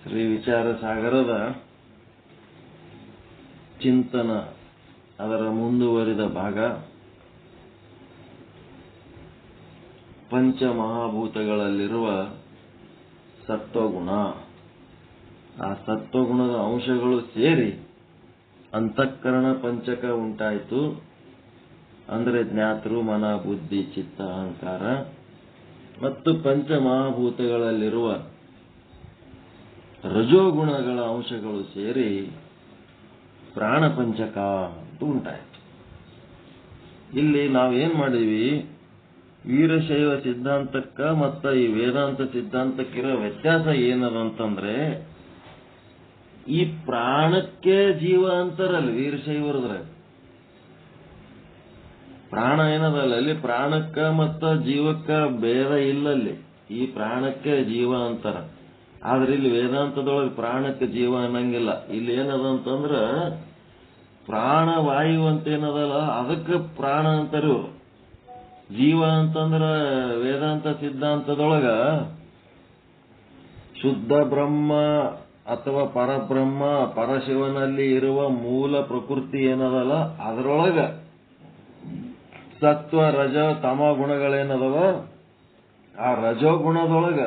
ಶ್ರೀ ವಿಚಾರ ಸಾಗರದ ಚಿಂತನ ಅದರ ಮುಂದುವರಿದ ಭಾಗ ಪಂಚಮಹಾಭೂತಗಳಲ್ಲಿರುವ ಸತ್ವಗುಣ. ಆ ಸತ್ವಗುಣದ ಅಂಶಗಳು ಸೇರಿ ಅಂತಃಕರಣ ಪಂಚಕ ಉಂಟಾಯಿತು. ಅಂದರೆ ಜ್ಞಾತೃ, ಮನ, ಬುದ್ಧಿ, ಚಿತ್ತ, ಅಹಂಕಾರ. ಮತ್ತು ಪಂಚಮಹಾಭೂತಗಳಲ್ಲಿರುವ ರಜೋಗುಣಗಳ ಅಂಶಗಳು ಸೇರಿ ಪ್ರಾಣಪಂಚಕ ಅಂತ ಉಂಟಾಯಿತು. ಇಲ್ಲಿ ನಾವೇನ್ ಮಾಡಿದ್ವಿ, ವೀರಶೈವ ಸಿದ್ಧಾಂತಕ್ಕ ಮತ್ತು ಈ ವೇದಾಂತ ಸಿದ್ಧಾಂತಕ್ಕಿರೋ ವ್ಯತ್ಯಾಸ ಏನದಂತಂದ್ರೆ, ಈ ಪ್ರಾಣಕ್ಕೆ ಜೀವ ಅಂತಾರಲ್ಲ ವೀರಶೈವರದ್ರ. ಪ್ರಾಣ ಏನದಲ್ಲ, ಅಲ್ಲಿ ಪ್ರಾಣಕ್ಕ ಮತ್ತು ಜೀವಕ್ಕ ಭೇದ ಇಲ್ಲಲ್ಲಿ. ಈ ಪ್ರಾಣಕ್ಕೆ ಜೀವ ಅಂತಾರ. ಆದ್ರೆ ಇಲ್ಲಿ ವೇದಾಂತದೊಳಗೆ ಪ್ರಾಣಕ್ಕೆ ಜೀವ ಅನ್ನಂಗಿಲ್ಲ. ಇಲ್ಲಿ ಏನದಂತಂದ್ರ ಪ್ರಾಣವಾಯು ಅಂತ ಏನದಲ್ಲ, ಅದಕ್ಕೆ ಪ್ರಾಣ ಅಂತಾರ ಇವ್ರು. ಜೀವ ಅಂತಂದ್ರ ವೇದಾಂತ ಸಿದ್ಧಾಂತದೊಳಗ ಶುದ್ಧ ಬ್ರಹ್ಮ ಅಥವಾ ಪರಬ್ರಹ್ಮ ಪರಶಿವನಲ್ಲಿ ಇರುವ ಮೂಲ ಪ್ರಕೃತಿ ಏನದಲ್ಲ, ಅದರೊಳಗ ಸತ್ವ ರಜ ತಮ ಗುಣಗಳೇನದವ, ಆ ರಜೋಗುಣದೊಳಗ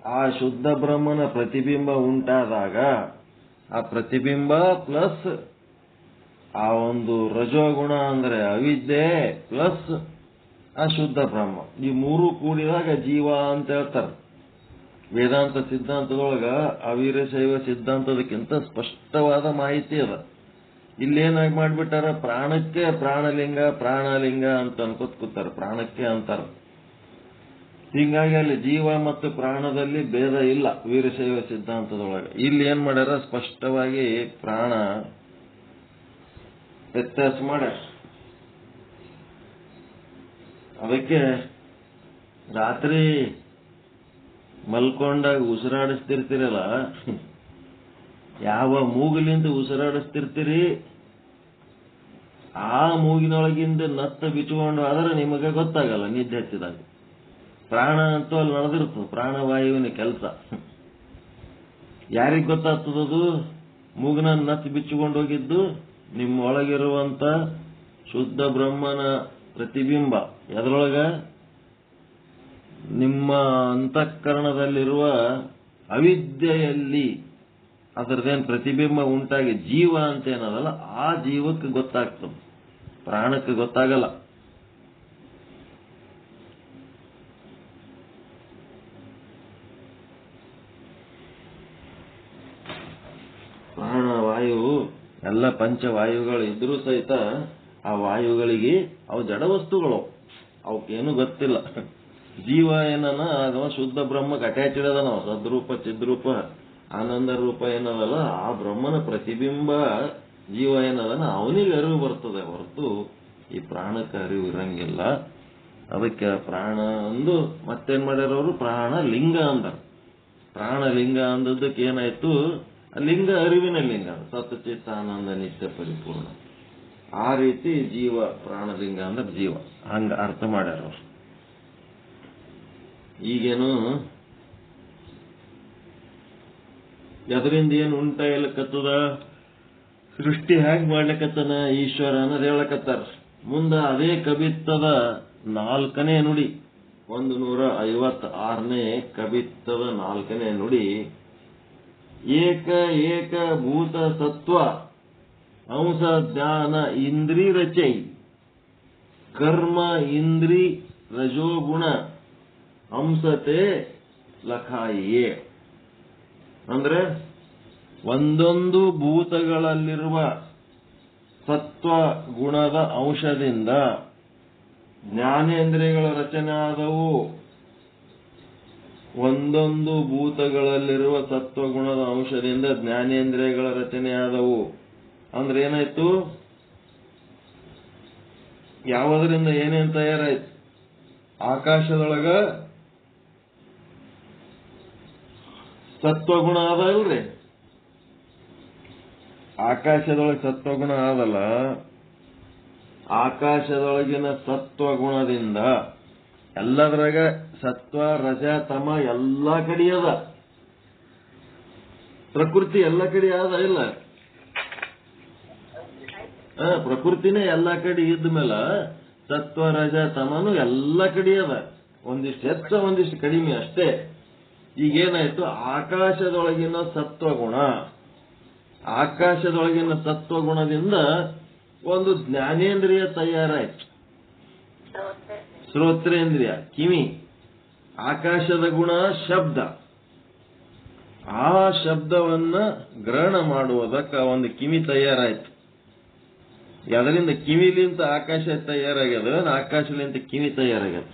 ಆ ಶುದ್ಧ ಬ್ರಹ್ಮನ ಪ್ರತಿಬಿಂಬ ಉಂಟಾದಾಗ ಆ ಪ್ರತಿಬಿಂಬ ಪ್ಲಸ್ ಆ ಒಂದು ರಜೋಗುಣ ಅಂದ್ರೆ ಅವಿದ್ಯೆ ಪ್ಲಸ್ ಆ ಶುದ್ಧ ಬ್ರಹ್ಮ, ಈ ಮೂರು ಕೂಡಿದಾಗ ಜೀವ ಅಂತ ಹೇಳ್ತಾರೆ. ವೇದಾಂತ ಸಿದ್ಧಾಂತದೊಳಗ ಅವೀರಶೈವ ಸಿದ್ಧಾಂತದಕ್ಕಿಂತ ಸ್ಪಷ್ಟವಾದ ಮಾಹಿತಿ ಅದ. ಇಲ್ಲೇನಾಗಿ ಮಾಡ್ಬಿಟ್ಟಾರ, ಪ್ರಾಣಕ್ಕೆ ಪ್ರಾಣಲಿಂಗ ಪ್ರಾಣಲಿಂಗ ಅಂತ ಅನ್ಕೋತ ಕೂತಾರ, ಪ್ರಾಣಕ್ಕೆ ಅಂತಾರ. ಹೀಗಾಗಿ ಅಲ್ಲಿ ಜೀವ ಮತ್ತು ಪ್ರಾಣದಲ್ಲಿ ಭೇದ ಇಲ್ಲ ವೀರಶೈವ ಸಿದ್ಧಾಂತದೊಳಗೆ. ಇಲ್ಲಿ ಏನ್ ಮಾಡ್ಯಾರ, ಸ್ಪಷ್ಟವಾಗಿ ಪ್ರಾಣ ವ್ಯತ್ಯಾಸ ಮಾಡ್ಯಾರ. ಅದಕ್ಕೆ ರಾತ್ರಿ ಮಲ್ಕೊಂಡಾಗ ಉಸಿರಾಡಿಸ್ತಿರ್ತೀರಲ್ಲ, ಯಾವ ಮೂಗಿಲಿಂದ ಉಸಿರಾಡಿಸ್ತಿರ್ತೀರಿ ಆ ಮೂಗಿನೊಳಗಿಂದ ನತ್ತ ಬಿಚ್ಚಿಕೊಂಡು ಆದ್ರೆ ನಿಮಗೆ ಗೊತ್ತಾಗಲ್ಲ ನಿದ್ದೆ ಹತ್ತಿದಾಗ. ಪ್ರಾಣ ಅಂತೂ ಅಲ್ಲಿ ನಡೆದಿರ್ತದೆ, ಪ್ರಾಣವಾಯುವಿನ ಕೆಲಸ. ಯಾರಿಗ್ ಗೊತ್ತಾಗ್ತದದು? ಮೂಗಿನ ನತ್ತು ಬಿಚ್ಚಿಕೊಂಡು ಹೋಗಿದ್ದು ನಿಮ್ಮ ಒಳಗಿರುವಂತ ಶುದ್ಧ ಬ್ರಹ್ಮನ ಪ್ರತಿಬಿಂಬ. ಎದ್ರೊಳಗ? ನಿಮ್ಮ ಅಂತಃಕರಣದಲ್ಲಿರುವ ಅವಿದ್ಯೆಯಲ್ಲಿ ಅದರದೇನು ಪ್ರತಿಬಿಂಬ ಉಂಟಾಗಿ ಜೀವ ಅಂತ ಏನದಲ್ಲ, ಆ ಜೀವಕ್ಕೆ ಗೊತ್ತಾಗ್ತದೆ, ಪ್ರಾಣಕ್ಕೆ ಗೊತ್ತಾಗಲ್ಲ. ಪ್ರಾಣವಾಯು ಎಲ್ಲ ಪಂಚವಾಯುಗಳು ಇದ್ರೂ ಸಹಿತ ಆ ವಾಯುಗಳಿಗೆ ಅವು ಜಡ ವಸ್ತುಗಳು, ಅವಕ್ಕೇನು ಗೊತ್ತಿಲ್ಲ. ಜೀವ ಏನನ ಅದು ಶುದ್ಧ ಬ್ರಹ್ಮಕ್ಕೆ ಅಟ್ಯಾಚ್ ಇಡೋದನ, ಸದ್ರೂಪ ಚಿದ್ರೂಪ ಆನಂದ ರೂಪ ಏನದಲ್ಲ, ಆ ಬ್ರಹ್ಮನ ಪ್ರತಿಬಿಂಬ ಜೀವ ಏನದನ ಅವನಿಗೆ ಅರಿವು ಬರ್ತದೆ ಹೊರತು ಈ ಪ್ರಾಣಕ್ಕೆ ಅರಿವು ಇರಂಗಿಲ್ಲ. ಅದಕ್ಕೆ ಪ್ರಾಣ ಅಂದು ಮತ್ತೇನ್ ಮಾಡ್ಯಾರ ಅವರು, ಪ್ರಾಣ ಲಿಂಗ ಅಂದಾರ. ಪ್ರಾಣ ಲಿಂಗ ಅಂದದ್ದಕ್ಕೆ ಏನಾಯ್ತು, ಲಿಂಗ ಅರಿವಿನ ಲಿಂಗ, ಸತ್ಚಿತ್ತ ಆನಂದ ನಿತ್ಯ ಪರಿಪೂರ್ಣ. ಆ ರೀತಿ ಜೀವ ಪ್ರಾಣಲಿಂಗ ಅಂದ್ರೆ ಜೀವ, ಹಂಗ ಅರ್ಥ ಮಾಡ್ಯಾರ ಅವರು. ಈಗೇನು ಎದರಿಂದ ಏನು ಉಂಟ ಹೇಳಕತ್ತದ, ಸೃಷ್ಟಿ ಹೇಗ್ ಮಾಡ್ಲಿಕತ್ತನ ಈಶ್ವರ ಅನ್ನೋದು ಹೇಳಕತ್ತಾರ. ಮುಂದ ಅದೇ ಕಬಿತ್ತದ 4ನೇ ನುಡಿ, 156ನೇ ಕಬಿತ್ತದ 4ನೇ ನುಡಿ, ಏಕ ಏಕ ಭೂತ ಸತ್ವ ಅಂಶ ಜ್ಞಾನ ಇಂದ್ರಿ ರಚೈ ಕರ್ಮ ಇಂದ್ರಿ ರಜೋಗುಣ ಅಂಶತೆ ಲಖಾಯಿಯೇ. ಅಂದ್ರೆ ಒಂದೊಂದು ಭೂತಗಳಲ್ಲಿರುವ ಸತ್ವ ಗುಣದ ಅಂಶದಿಂದ ಜ್ಞಾನೇಂದ್ರಿಯಗಳ ರಚನೆ ಆದವು. ಒಂದೊಂದು ಭೂತಗಳಲ್ಲಿರುವ ಸತ್ವಗುಣದ ಅಂಶದಿಂದ ಜ್ಞಾನೇಂದ್ರಿಯಗಳ ರಚನೆ ಆದವು. ಅಂದ್ರೆ ಏನಾಯ್ತು, ಯಾವುದರಿಂದ ಏನೇನ್ ತಯಾರಾಯ್ತು? ಆಕಾಶದೊಳಗ ಸತ್ವಗುಣ ಆದ ಇಲ್ರಿ, ಆಕಾಶದೊಳಗೆ ಸತ್ವಗುಣ ಆದಲ್ಲ, ಆಕಾಶದೊಳಗಿನ ಸತ್ವಗುಣದಿಂದ ಎಲ್ಲದ್ರಾಗ ಸತ್ವ ರಜ ತಮ ಎಲ್ಲ ಕಡೆಯದ. ಪ್ರಕೃತಿ ಎಲ್ಲ ಕಡೆ ಆದ ಇಲ್ಲ, ಪ್ರಕೃತಿನೇ ಎಲ್ಲಾ ಕಡೆ ಇದ್ಮೇಲೆ ಸತ್ವ ರಜ ತಮನು ಎಲ್ಲ ಕಡೆ ಅದ. ಒಂದಿಷ್ಟು ಹೆಚ್ಚ ಒಂದಿಷ್ಟು ಕಡಿಮೆ ಅಷ್ಟೇ. ಈಗೇನಾಯ್ತು, ಆಕಾಶದೊಳಗಿನ ಸತ್ವಗುಣ, ಆಕಾಶದೊಳಗಿನ ಸತ್ವಗುಣದಿಂದ ಒಂದು ಜ್ಞಾನೇಂದ್ರಿಯ ತಯಾರಾಯ್ತು. ಶ್ರೋತ್ರೇಂದ್ರಿಯ ಕಿವಿ, ಆಕಾಶದ ಗುಣ ಶಬ್ದ, ಆ ಶಬ್ದವನ್ನ ಗ್ರಹಣ ಮಾಡುವುದಕ್ಕ ಒಂದು ಕಿವಿ ತಯಾರಾಯ್ತು. ಅದರಿಂದ ಕಿವಿಲಿಂತ ಆಕಾಶ ತಯಾರಾಗ್ಯದ, ಆಕಾಶಲಿಂತ ಕಿವಿ ತಯಾರಾಗ್ಯದ.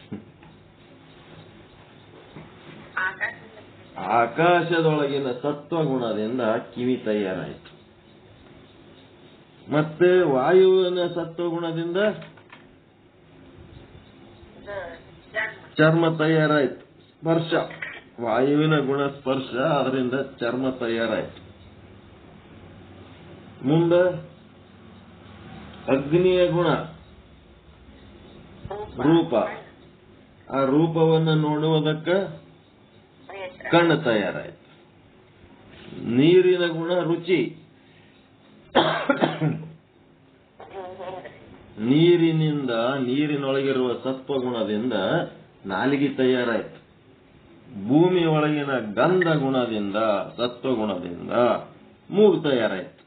ಆಕಾಶದೊಳಗಿನ ಸತ್ವಗುಣದಿಂದ ಕಿವಿ ತಯಾರಾಯಿತು. ಮತ್ತೆ ವಾಯುವಿನ ಸತ್ವಗುಣದಿಂದ ಚರ್ಮ ತಯಾರಾಯಿತು. ಸ್ಪರ್ಶ, ವಾಯುವಿನ ಗುಣ ಸ್ಪರ್ಶ, ಅದರಿಂದ ಚರ್ಮ ತಯಾರಾಯಿತು. ಮುಂದೆ ಅಗ್ನಿಯ ಗುಣ ರೂಪ, ಆ ರೂಪವನ್ನು ನೋಡುವುದಕ್ಕ ಕಣ್ಣು ತಯಾರಾಯಿತು. ನೀರಿನ ಗುಣ ರುಚಿ, ನೀರಿನೊಳಗಿರುವ ಸತ್ವಗುಣದಿಂದ ನಾಲಿಗೆ ತಯಾರಾಯಿತು. ಭೂಮಿ ಒಳಗಿನ ಗಂಧ ಗುಣದಿಂದ ಸತ್ವಗುಣದಿಂದ ಮೂಗು ತಯಾರಾಯಿತು.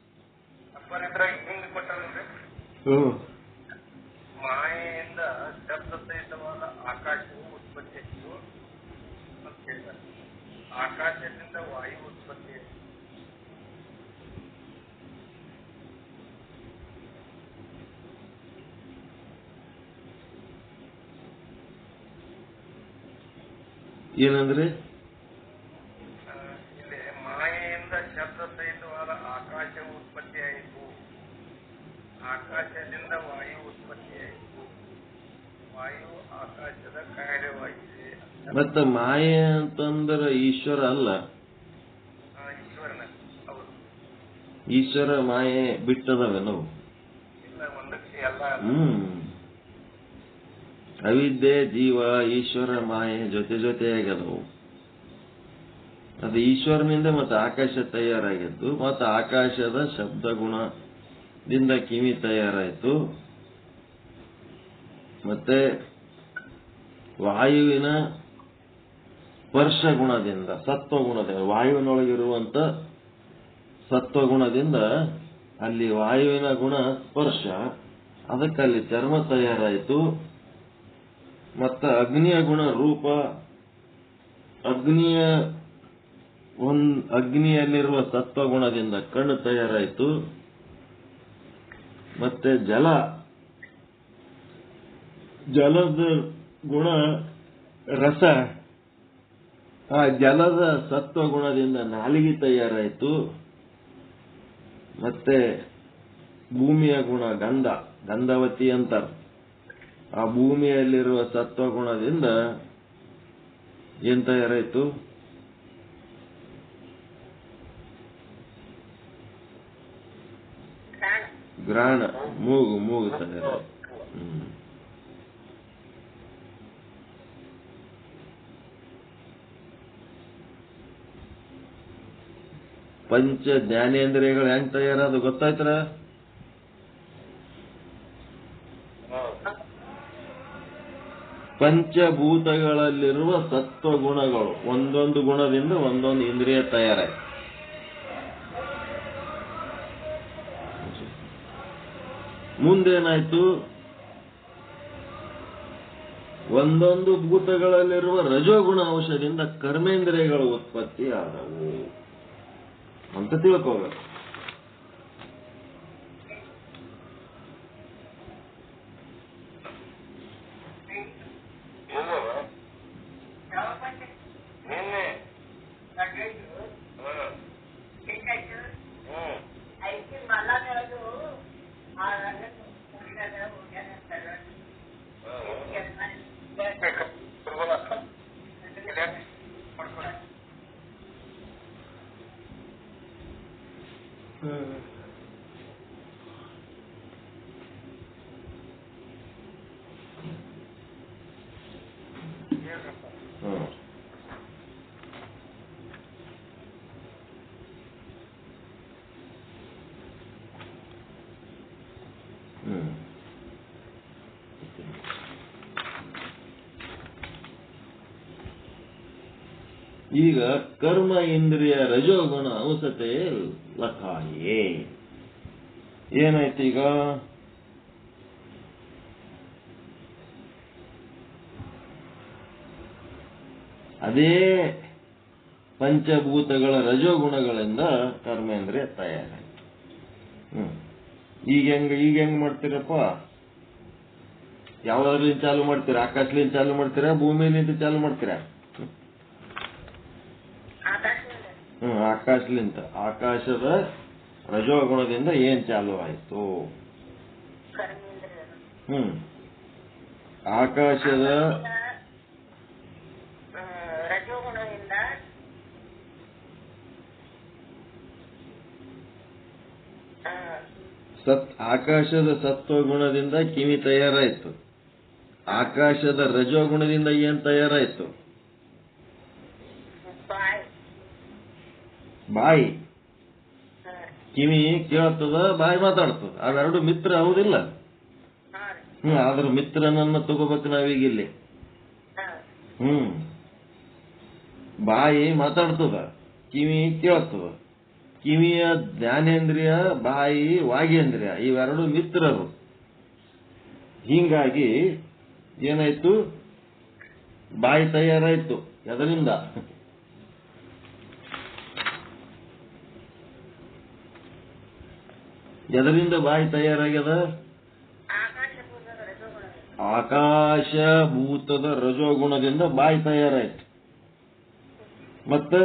ಮಾಯೆಯಿಂದ ಶಬ್ದ ಸಹಿತವಾದ ಆಕಾಶವು ಉತ್ಪತ್ತಿಯಾಯಿತು. ಆಕಾಶದಿಂದ ವಾಯು ಉತ್ಪತ್ತಿಯಾಯಿತು. ಏನಂದ್ರೆ ಇಲ್ಲಿ ಮಾಯೆಯಿಂದ ಶಬ್ದ ಸಹಿತವಾದ ಆಕಾಶವು ಉತ್ಪತ್ತಿಯಾಯಿತು. ಆಕಾಶದಿಂದ ವಾಯು ಉತ್ಪತ್ತಿಯಾಯಿತು. ವಾಯು ಆಕಾಶದ ಕಾರ್ಯವಾಗಿದೆ. ಮತ್ತ ಮಾಯೆ ಅಂತಂದ್ರೆ ಈಶ್ವರ ಅಲ್ಲ. ಈಶ್ವರನ, ಹೌದು. ಈಶ್ವರ ಮಾಯೆ ಬಿಟ್ಟದವೇನು? ಇಲ್ಲ, ಒಂದಕ್ಕೆ ಎಲ್ಲ. ಅವಿದ್ಯೆ, ಜೀವ, ಈಶ್ವರ, ಮಾಯೆ ಜೊತೆ ಜೊತೆಯಾಗ್ಯದವು. ಅದು ಈಶ್ವರನಿಂದ ಮತ್ತೆ ಆಕಾಶ ತಯಾರಾಗಿದ್ದು, ಮತ್ತೆ ಆಕಾಶದ ಶಬ್ದ ಗುಣದಿಂದ ಕಿವಿ ತಯಾರಾಯಿತು. ಮತ್ತೆ ವಾಯುವಿನ ಸ್ಪರ್ಶ ಗುಣದಿಂದ, ಸತ್ವಗುಣದಿಂದ, ವಾಯುವಿನೊಳಗಿರುವಂತ ಸತ್ವಗುಣದಿಂದ ಅಲ್ಲಿ ವಾಯುವಿನ ಗುಣ ಸ್ಪರ್ಶ, ಅದಕ್ಕೆ ಅಲ್ಲಿ ಚರ್ಮ ತಯಾರಾಯಿತು. ಮತ್ತ ಅಗ್ನಿಯ ಗುಣ ರೂಪ, ಅಗ್ನಿಯಲ್ಲಿರುವ ಸತ್ವಗುಣದಿಂದ ಕಣ್ಣು ತಯಾರಾಯಿತು. ಮತ್ತೆ ಜಲದ ಗುಣ ರಸ, ಆ ಜಲದ ಸತ್ವಗುಣದಿಂದ ನಾಲಿಗೆ ತಯಾರಾಯಿತು. ಮತ್ತೆ ಭೂಮಿಯ ಗುಣ ಗಂಧವತಿ ಅಂತಾರೆ. ಆ ಭೂಮಿಯಲ್ಲಿರುವ ಸತ್ವಗುಣದಿಂದ ಏನ್ ತಯಾರಾಯಿತು? ಗ್ರಾಣ, ಮೂಗು ತಯಾರಾಯಿತು. ಪಂಚ ಜ್ಞಾನೇಂದ್ರಿಯಗಳು ಹೆಂಗ್ ತಯಾರಾದ ಗೊತ್ತಾಯ್ತರ? ಪಂಚಭೂತಗಳಲ್ಲಿರುವ ಸತ್ವಗುಣಗಳು ಒಂದೊಂದು ಗುಣದಿಂದ ಒಂದೊಂದು ಇಂದ್ರಿಯ ತಯಾರಾಯ್ತು. ಮುಂದೇನಾಯ್ತು? ಒಂದೊಂದು ಭೂತಗಳಲ್ಲಿರುವ ರಜೋಗುಣ ಅಂಶದಿಂದ ಕರ್ಮೇಂದ್ರಿಯಗಳು ಉತ್ಪತ್ತಿ ಆದವು ಅಂತ ತಿಳ್ಕೋಬೇಕು. ಈಗ ಕರ್ಮ ಇಂದ್ರಿಯ ರಜೋಗುಣ ಅಂಶತೆ ಲಕಾಯೇ ಏನಾಯ್ತು ಈಗ? ಅದೇ ಪಂಚಭೂತಗಳ ರಜೋಗುಣಗಳಿಂದ ಕರ್ಮೇಂದ್ರಿಯ ತಯಾರಾಯ್ತು. ಈಗ ಹೆಂಗ್ ಮಾಡ್ತೀರಪ್ಪ? ಯಾವ್ದ್ರಿಂದ ಚಾಲು ಮಾಡ್ತೀರಾ? ಆಕಾಶಲಿಂದ ಚಾಲು ಮಾಡ್ತೀರಾ? ಭೂಮಿಲಿಂದ ಚಾಲು ಮಾಡ್ತೀರಾ? ಆಕಾಶಲಿಂದ. ಆಕಾಶದ ರಜೋಗುಣದಿಂದ ಏನ್ ಚಾಲು ಆಯ್ತು? ಆಕಾಶದ ಆಕಾಶದ ಸತ್ವಗುಣದಿಂದ ಕಿವಿ ತಯಾರಾಯ್ತು. ಆಕಾಶದ ರಜೋಗುಣದಿಂದ ಏನ್ ತಯಾರಾಯ್ತು? ಬಾಯಿ. ಕಿವಿ ಕೇಳ್ತದ, ಬಾಯಿ ಮಾತಾಡ್ತದ. ಅವೆರಡು ಮಿತ್ರ ಹೌದಿಲ್ಲ? ಆದ್ರ ಮಿತ್ರನನ್ನ ತಗೋಬೇಕು ನಾವೀಗ ಇಲ್ಲಿ. ಬಾಯಿ ಮಾತಾಡ್ತದ, ಕಿವಿ ಕೇಳ್ತದ. ಕಿವಿಯ ಜ್ಞಾನೇಂದ್ರಿಯ, ಬಾಯಿ ವಾಗೇಂದ್ರಿಯ, ಇವೆರಡು ಮಿತ್ರರು. ಹೀಗಾಗಿ ಏನಾಯ್ತು? ಬಾಯಿ ತಯಾರಾಯ್ತು. ಎದರಿಂದ? ಎದರಿಂದ ಬಾಯಿ ತಯಾರಾಗ್ಯದ? ಆಕಾಶಭೂತದ ರಜೋಗುಣದಿಂದ ಬಾಯಿ ತಯಾರಾಯ್ತು. ಮತ್ತೆ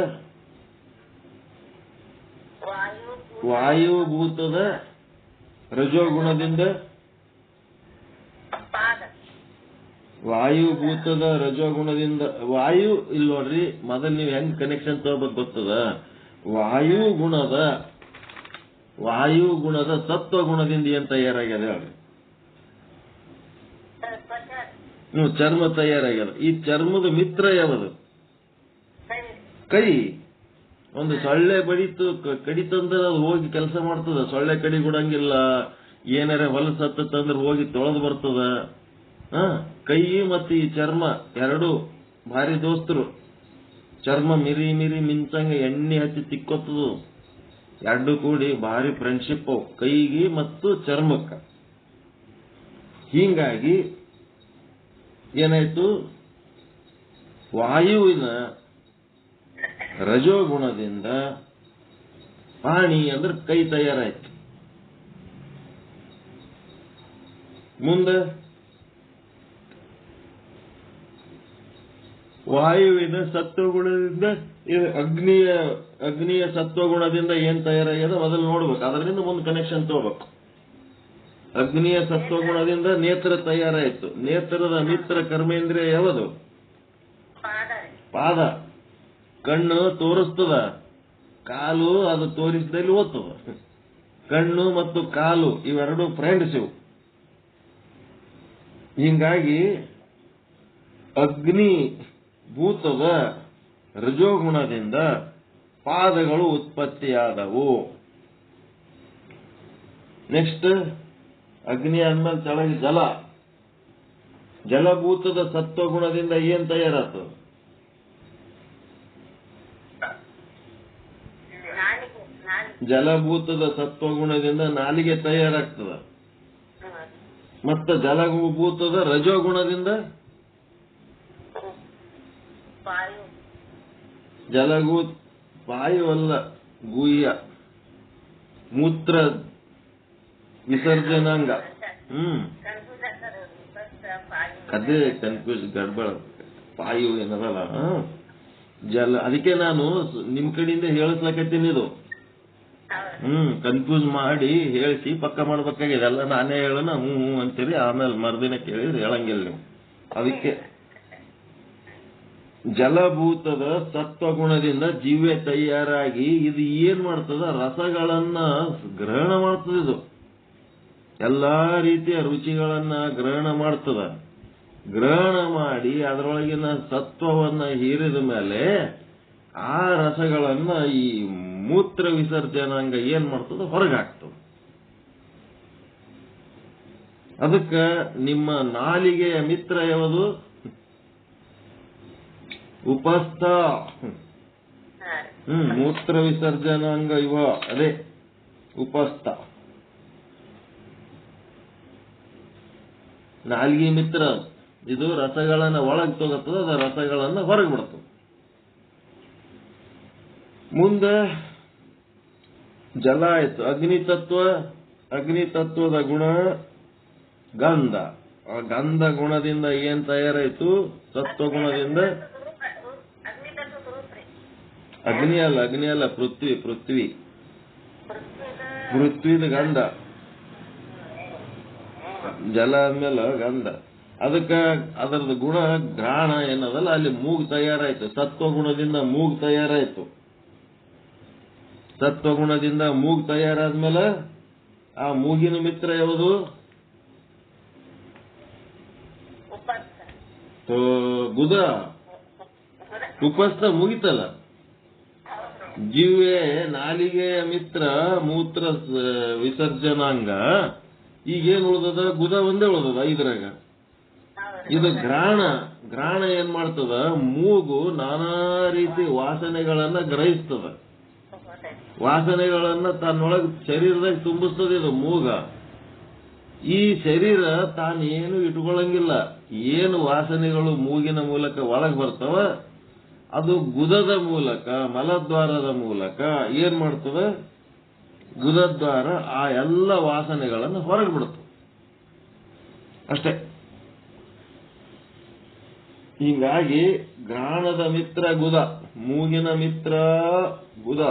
ವಾಯುಭೂತದ ರಜೋಗುಣದಿಂದ ವಾಯು ಇಲ್ಲಿ ನೋಡ್ರಿ, ಮೊದಲು ನೀವು ಹೆಂಗ್ ಕನೆಕ್ಷನ್ ತಗೋಬೇಕು ಗೊತ್ತದ? ವಾಯುಗುಣದ ಸತ್ವಗುಣದಿಂದ ಏನ್ ತಯಾರಾಗ್ಯದ ಹೇಳ್ರಿ? ಚರ್ಮ ತಯಾರಾಗ್ಯದ. ಈ ಚರ್ಮದ ಮಿತ್ರ ಯಾವುದು? ಕೈ. ಒಂದು ಸೊಳ್ಳೆ ಕಡಿತಂದ್ರೆ ಅದು ಹೋಗಿ ಕೆಲಸ ಮಾಡ್ತದ. ಸೊಳ್ಳೆ ಕಡಿ ಕೊಡಂಗಿಲ್ಲ. ಏನಾರ ಹೊಲಸ ಹತ್ತಂದ್ರೆ ಹೋಗಿ ತೊಳೆದು ಬರ್ತದ. ಕೈ ಮತ್ತು ಈ ಚರ್ಮ ಎರಡು ಭಾರಿ ದೋಸ್ತರು. ಚರ್ಮ ಮಿರಿ ಮಿಂಚಂಗ ಎಣ್ಣೆ ಹಚ್ಚಿ ತಿಕ್ಕೊತ್ತದು. ಎರಡು ಕೂಡಿ ಭಾರಿ ಫ್ರೆಂಡ್ಶಿಪ್ ಕೈಗೆ ಮತ್ತು ಚರ್ಮಕ್ಕ. ಹೀಗಾಗಿ ಏನಾಯ್ತು? ವಾಯುವಿನ ರಜೋಗುಣದಿಂದ ಪಾಣಿ ಅಂದ್ರೆ ಕೈ ತಯಾರಾಯ್ತು. ಮುಂದೆ ವಾಯುವಿನ ಸತ್ವಗುಣದಿಂದ ಅಗ್ನಿಯ ಸತ್ವಗುಣದಿಂದ ಏನ್ ತಯಾರಾಗ್ಯದ ಮೊದಲು ನೋಡ್ಬೇಕು. ಅದರಿಂದ ಮುಂದೆ ಕನೆಕ್ಷನ್ ತಗೋಬೇಕು. ಅಗ್ನಿಯ ಸತ್ವಗುಣದಿಂದ ನೇತ್ರ ತಯಾರಾಯ್ತು. ನೇತ್ರದ ಮಿತ್ರ ಕರ್ಮೇಂದ್ರಿಯ ಯಾವುದು? ಪಾದ. ಕಣ್ಣು ತೋರಿಸ್ತದ, ಕಾಲು ಅದು ತೋರಿಸಿದಲ್ಲಿ ಓದ್ತದ. ಕಣ್ಣು ಮತ್ತು ಕಾಲು ಇವೆರಡು ಫ್ರೆಂಡ್ಸ್ ಇವು. ಹೀಗಾಗಿ ಅಗ್ನಿ ಭೂತದ ರಜೋಗುಣದಿಂದ ಪಾದಗಳು ಉತ್ಪತ್ತಿಯಾದವು. ನೆಕ್ಸ್ಟ್ ಅಗ್ನಿ ಆದ್ಮೇಲೆ ಕೆಳಗೆ ಜಲ. ಜಲಭೂತದ ಸತ್ವಗುಣದಿಂದ ಏನ್ ತಯಾರಾಯ್ತು? ಜಲಭೂತದ ಸತ್ವಗುಣದಿಂದ ನಾಲಿಗೆ ತಯಾರಾಗ್ತದ. ಮತ್ತೆ ಜಲಭೂತದ ರಜೋಗುಣದಿಂದ ವಾಯುವಲ್ಲ, ಗುಹ್ಯ ಮೂತ್ರ ವಿಸರ್ಜನಾಂಗ. ಅದೇ ಕನ್ಫ್ಯೂಸ್ ಗಡ್ಬಡ. ವಾಯು ಏನದಲ್ಲ ಜಲ. ಅದಕ್ಕೆ ನಾನು ನಿಮ್ ಕಡೆಯಿಂದ ಹೇಳಿಸ್ಲಕತ್ತೀನಿ ಇದು. ಕನ್ಫ್ಯೂಸ್ ಮಾಡಿ ಹೇಳಿಸಿ ಪಕ್ಕ ಮಾಡ್ಬೇಕಾಗಿದೆ. ಎಲ್ಲ ನಾನೇ ಹೇಳೋಣ ಅಂತೀರಿ, ಆಮೇಲೆ ಮರುದಿನ ಕೇಳಿದ್ರೆ ಹೇಳಂಗಿಲ್ಲ ನೀವು. ಅದಕ್ಕೆ ಜಲಭೂತದ ಸತ್ವಗುಣದಿಂದ ಜೀವೆ ತಯಾರಾಗಿ ಇದು ಏನ್ ಮಾಡ್ತದ? ರಸಗಳನ್ನ ಗ್ರಹಣ ಮಾಡ್ತದ. ಇದು ಎಲ್ಲಾ ರೀತಿಯ ರುಚಿಗಳನ್ನ ಗ್ರಹಣ ಮಾಡ್ತದ. ಗ್ರಹಣ ಮಾಡಿ ಅದರೊಳಗಿನ ಸತ್ವವನ್ನ ಹೀರಿದ ಮೇಲೆ ಆ ರಸಗಳನ್ನ ಈ ಮೂತ್ರ ವಿಸರ್ಜನಾಂಗ ಏನ್ ಮಾಡ್ತದ? ಹೊರಗಾಗ್ತದೆ. ಅದಕ್ಕ ನಿಮ್ಮ ನಾಲಿಗೆಯ ಮಿತ್ರ ಯಾವುದು? ಉಪಸ್ಥ. ಮೂತ್ರ ವಿಸರ್ಜನಾಂಗ ಇವ ಅದೇ ಉಪಸ್ಥ. ನಾಲ್ಗಿ ಮಿತ್ರ ಇದು ರಸಗಳನ್ನ ಒಳಗೆ ತಗೋತದ, ಅದ ರಸಗಳನ್ನ ಹೊರಗೆ ಬಿಡ್ತದೆ. ಮುಂದೆ ಜಲ ಆಯ್ತು. ಅಗ್ನಿತತ್ವದ ಗುಣ ಗಂಧ. ಆ ಗಂಧ ಗುಣದಿಂದ ಏನ್ ತಯಾರಾಯ್ತು? ಸತ್ವಗುಣದಿಂದ ಅಗ್ನಿ ಅಲ್ಲ ಪೃಥ್ವಿದ ಗಂಧ. ಜಲ ಆದ್ಮೇಲೆ ಗಂಧ. ಅದರದ ಗುಣ ಘ್ರಾಣ ಏನದಲ್ಲ, ಅಲ್ಲಿ ಮೂಗು ತಯಾರಾಯ್ತು. ಸತ್ವಗುಣದಿಂದ ಮೂಗು ತಯಾರಾಯ್ತು. ಸತ್ವಗುಣದಿಂದ ಮೂಗು ತಯಾರಾದ್ಮೇಲೆ ಆ ಮೂಗಿನ ಮಿತ್ರ ಯಾವುದು? ಗುದ. ಉಪಸ್ಥ ಮುಗಿತಲ್ಲ. ಜೀವೆ ನಾಲಿಗೆಯ ಮಿತ್ರ ಮೂತ್ರ ವಿಸರ್ಜನಾಂಗ. ಈಗೇನ್ ಉಳ್ದದ? ಗುದ ಒಂದೇ ಉಳ್ದದ ಇದ್ರಾಗ. ಇದು ಘ್ರಾಣ ಏನ್ ಮಾಡ್ತದ? ಮೂಗು ನಾನಾ ರೀತಿ ವಾಸನೆಗಳನ್ನ ಗ್ರಹಿಸ್ತದ. ವಾಸನೆಗಳನ್ನ ತನ್ನೊಳಗೆ ಶರೀರದಾಗ ತುಂಬಿಸ್ತದೆ ಇದು ಮೂಗ. ಈ ಶರೀರ ತಾನೇನು ಇಟ್ಕೊಳ್ಳಂಗಿಲ್ಲ. ಏನು ವಾಸನೆಗಳು ಮೂಗಿನ ಮೂಲಕ ಒಳಗೆ ಬರ್ತಾವ, ಅದು ಗುದದ ಮೂಲಕ, ಮಲದ್ವಾರದ ಮೂಲಕ ಏನ್ ಮಾಡ್ತದ? ಗುದದ್ವಾರ ಆ ಎಲ್ಲ ವಾಸನೆಗಳನ್ನು ಹೊರಗೆ ಬಿಡುತ್ತೆ ಅಷ್ಟೇ. ಹೀಗಾಗಿ ಘ್ರಾಣದ ಮಿತ್ರ ಗುದ, ಮೂಗಿನ ಮಿತ್ರ ಗುದ,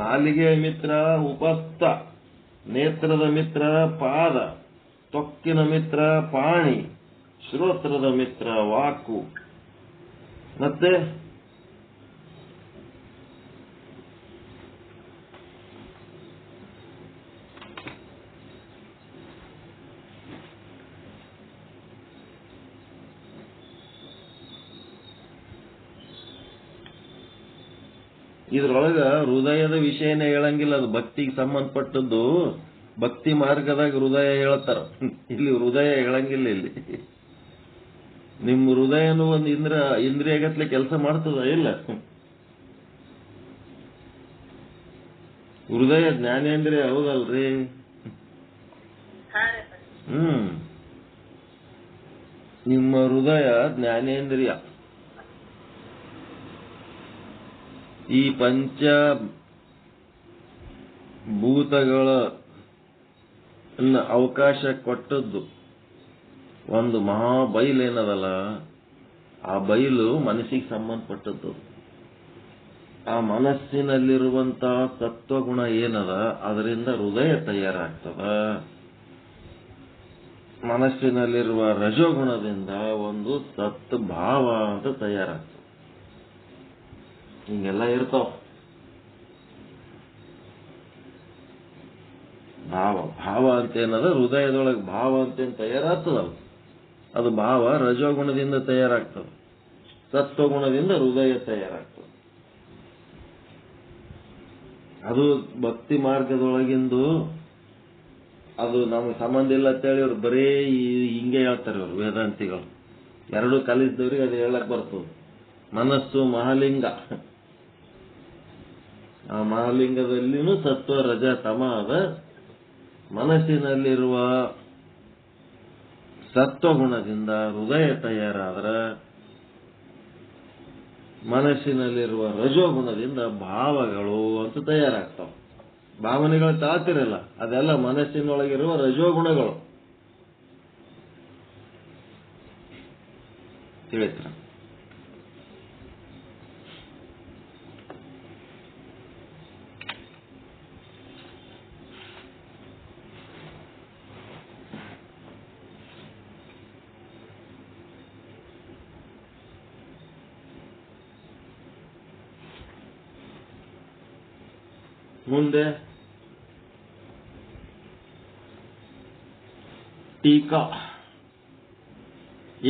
ನಾಲಿಗೆಯ ಮಿತ್ರ ಉಪಸ್ಥ, ನೇತ್ರದ ಮಿತ್ರ ಪಾದ, ತ್ವಕ್ಕಿನ ಮಿತ್ರ ಪಾಣಿ, ಶ್ರೋತ್ರದ ಮಿತ್ರ ವಾಕು. ಮತ್ತೆ ಇದ್ರೊಳಗ ಹೃದಯದ ವಿಷಯನೇ ಹೇಳಂಗಿಲ್ಲ. ಅದು ಭಕ್ತಿಗೆ ಸಂಬಂಧಪಟ್ಟದ್ದು. ಭಕ್ತಿ ಮಾರ್ಗದಾಗ ಹೃದಯ ಹೇಳ್ತಾರ, ಇಲ್ಲಿ ಹೃದಯ ಹೇಳಂಗಿಲ್ಲ. ಇಲ್ಲಿ ನಿಮ್ಮ ಹೃದಯನು ಒಂದು ಇಂದ್ರಿಯಗತ್ಲೆ ಕೆಲಸ ಮಾಡ್ತದ ಇಲ್ಲ? ಹೃದಯ ಜ್ಞಾನೇಂದ್ರಿಯ ಹೌದಲ್ರಿ? ನಿಮ್ಮ ಹೃದಯ ಜ್ಞಾನೇಂದ್ರಿಯ. ಈ ಪಂಚ ಭೂತಗಳ ಅವಕಾಶ ಕೊಟ್ಟದ್ದು ಒಂದು ಮಹಾ ಬೈಲ್ ಏನದಲ್ಲ, ಆ ಬೈಲು ಮನಸ್ಸಿಗೆ ಸಂಬಂಧಪಟ್ಟದ್ದು. ಆ ಮನಸ್ಸಿನಲ್ಲಿರುವಂತ ಸತ್ವಗುಣ ಏನದ, ಅದರಿಂದ ಹೃದಯ ತಯಾರಾಗ್ತದ. ಮನಸ್ಸಿನಲ್ಲಿರುವ ರಜೋಗುಣದಿಂದ ಒಂದು ಸತ್ ಭಾವ ಅಂತ ತಯಾರಾಗ್ತದೆ. ಹಿಂಗೆಲ್ಲ ಇರ್ತಾವ. ಭಾವ ಅಂತ ಏನದ, ಹೃದಯದೊಳಗೆ ಭಾವ ಅಂತೇನು ತಯಾರಾಗ್ತದಲ್ಲ, ಅದು ಭಾವ ರಜೋಗುಣದಿಂದ ತಯಾರಾಗ್ತದೆ. ಸತ್ವಗುಣದಿಂದ ಹೃದಯ ತಯಾರಾಗ್ತದೆ. ಅದು ಭಕ್ತಿ ಮಾರ್ಗದೊಳಗಿಂದು. ಅದು ನಮ್ಗೆ ಸಂಬಂಧ ಇಲ್ಲ ಅಂತೇಳಿ ಅವ್ರು ಬರೀ ಹಿಂಗೆ ಹೇಳ್ತಾರೆ ಅವ್ರು ವೇದಾಂತಿಗಳು. ಎರಡು ಕಲಿಸಿದವ್ರಿಗೆ ಅದು ಹೇಳಕ್ ಬರ್ತದೆ. ಮನಸ್ಸು ಮಹಾಲಿಂಗ. ಆ ಮಹಾಲಿಂಗದಲ್ಲಿನೂ ಸತ್ವ ರಜ ತಮ ಅದ. ಮನಸ್ಸಿನಲ್ಲಿರುವ ಸತ್ವಗುಣದಿಂದ ಹೃದಯ ತಯಾರಾದ್ರ, ಮನಸ್ಸಿನಲ್ಲಿರುವ ರಜೋಗುಣದಿಂದ ಭಾವಗಳು ಅಂತ ತಯಾರಾಗ್ತಾವ. ಭಾವನೆಗಳು ತಾತಿರಲ್ಲ, ಅದೆಲ್ಲ ಮನಸ್ಸಿನೊಳಗಿರುವ ರಜೋಗುಣಗಳು. ತಿಳಿತ್ರ? ಮುಂದೆ ಟೀಕಾ.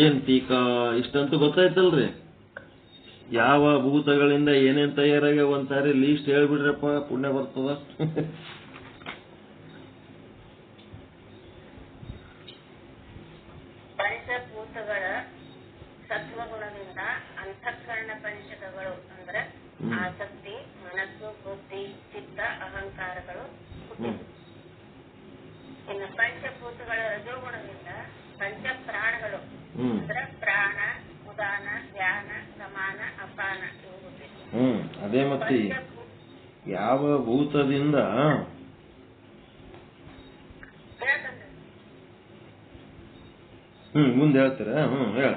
ಏನ್ ಟೀಕಾ? ಇಷ್ಟಂತೂ ಗೊತ್ತಾಯ್ತಲ್ರಿ. ಯಾವ ಭೂತಗಳಿಂದ ಏನೇನ್ ತಯಾರಾಗ ಒಂದ್ಸಾರಿ ಲೀಸ್ಟ್ ಹೇಳ್ಬಿಡ್ರಪ್ಪ, ಪುಣ್ಯ ಬರ್ತದ. ಪಂಚಭೂತಗಳ ಸತ್ವಗುಣದಿಂದ ಅಂತಃಕರಣ ಪಂಚಕಗಳು ಅಂದ್ರೆ ಆಸಕ್ತಿ, ಮನಸ್ಸು ಬುದ್ಧಿ ಚಿತ್ತ ಅಹಂಕಾರಗಳು ಹುಟ್ಟಿತು. ಇನ್ನು ಪಂಚಭೂತಗಳ ರಜೋಗುಣದಿಂದ ಪಂಚ ಪ್ರಾಣಗಳು ಅಂದ್ರೆ ಪ್ರಾಣ ಉದಾನ ವ್ಯಾನ ಸಮಾನ ಅಪಾನ ಇವು ಹುಟ್ಟಿತು. ಅದೇ ಮತ್ತೆ ಯಾವ ಭೂತದಿಂದ ಮುಂದೆ ಹೇಳ್ತೀರ? ಹೇಳ.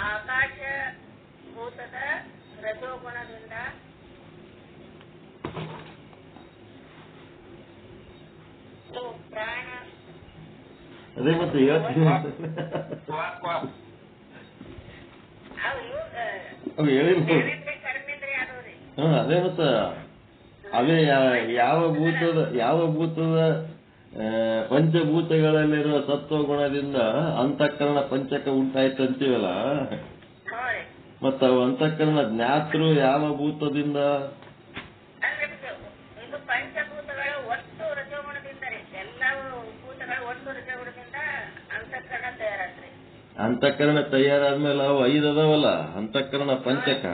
ಆಕಾಶ ಭೂತದ ರಜೋಗುಣದಿಂದ ಪ್ರಾಣ ಅದೇ ಮತ್ತೆ ಹೇಳ್ತೀನಿ ಅದೇ ಮತ್ತ ಅವೇ ಯಾವ ಭೂತದ ಪಂಚಭೂತಗಳಲ್ಲಿರುವ ಸತ್ವಗುಣದಿಂದ ಅಂತಃಕರಣ ಪಂಚಕ ಉಂಟಾಯ್ತು ಅಂತೀವಲ್ಲ, ಮತ್ತ ಅವು ಅಂತಃಕರಣ ಜ್ಞಾತೃ ಯಾವ ಭೂತದಿಂದ? ಇದು ಪಂಚಭೂತಗಳ ಒಟ್ಟು ರಜೋಗುಣದಿಂದ ಎಲ್ಲವೂ ಭೂತಗಳ ಒಟ್ಟು ರಜೋಗುಣದಿಂದ ಅಂತಃಕರಣ ತಯಾರಾದ್ರಿ. ಅಂತಃಕರಣ ತಯಾರಾದ್ಮೇಲೆ ಅವು 5 ಅದಾವಲ್ಲ ಅಂತಃಕರಣ ಪಂಚಕ,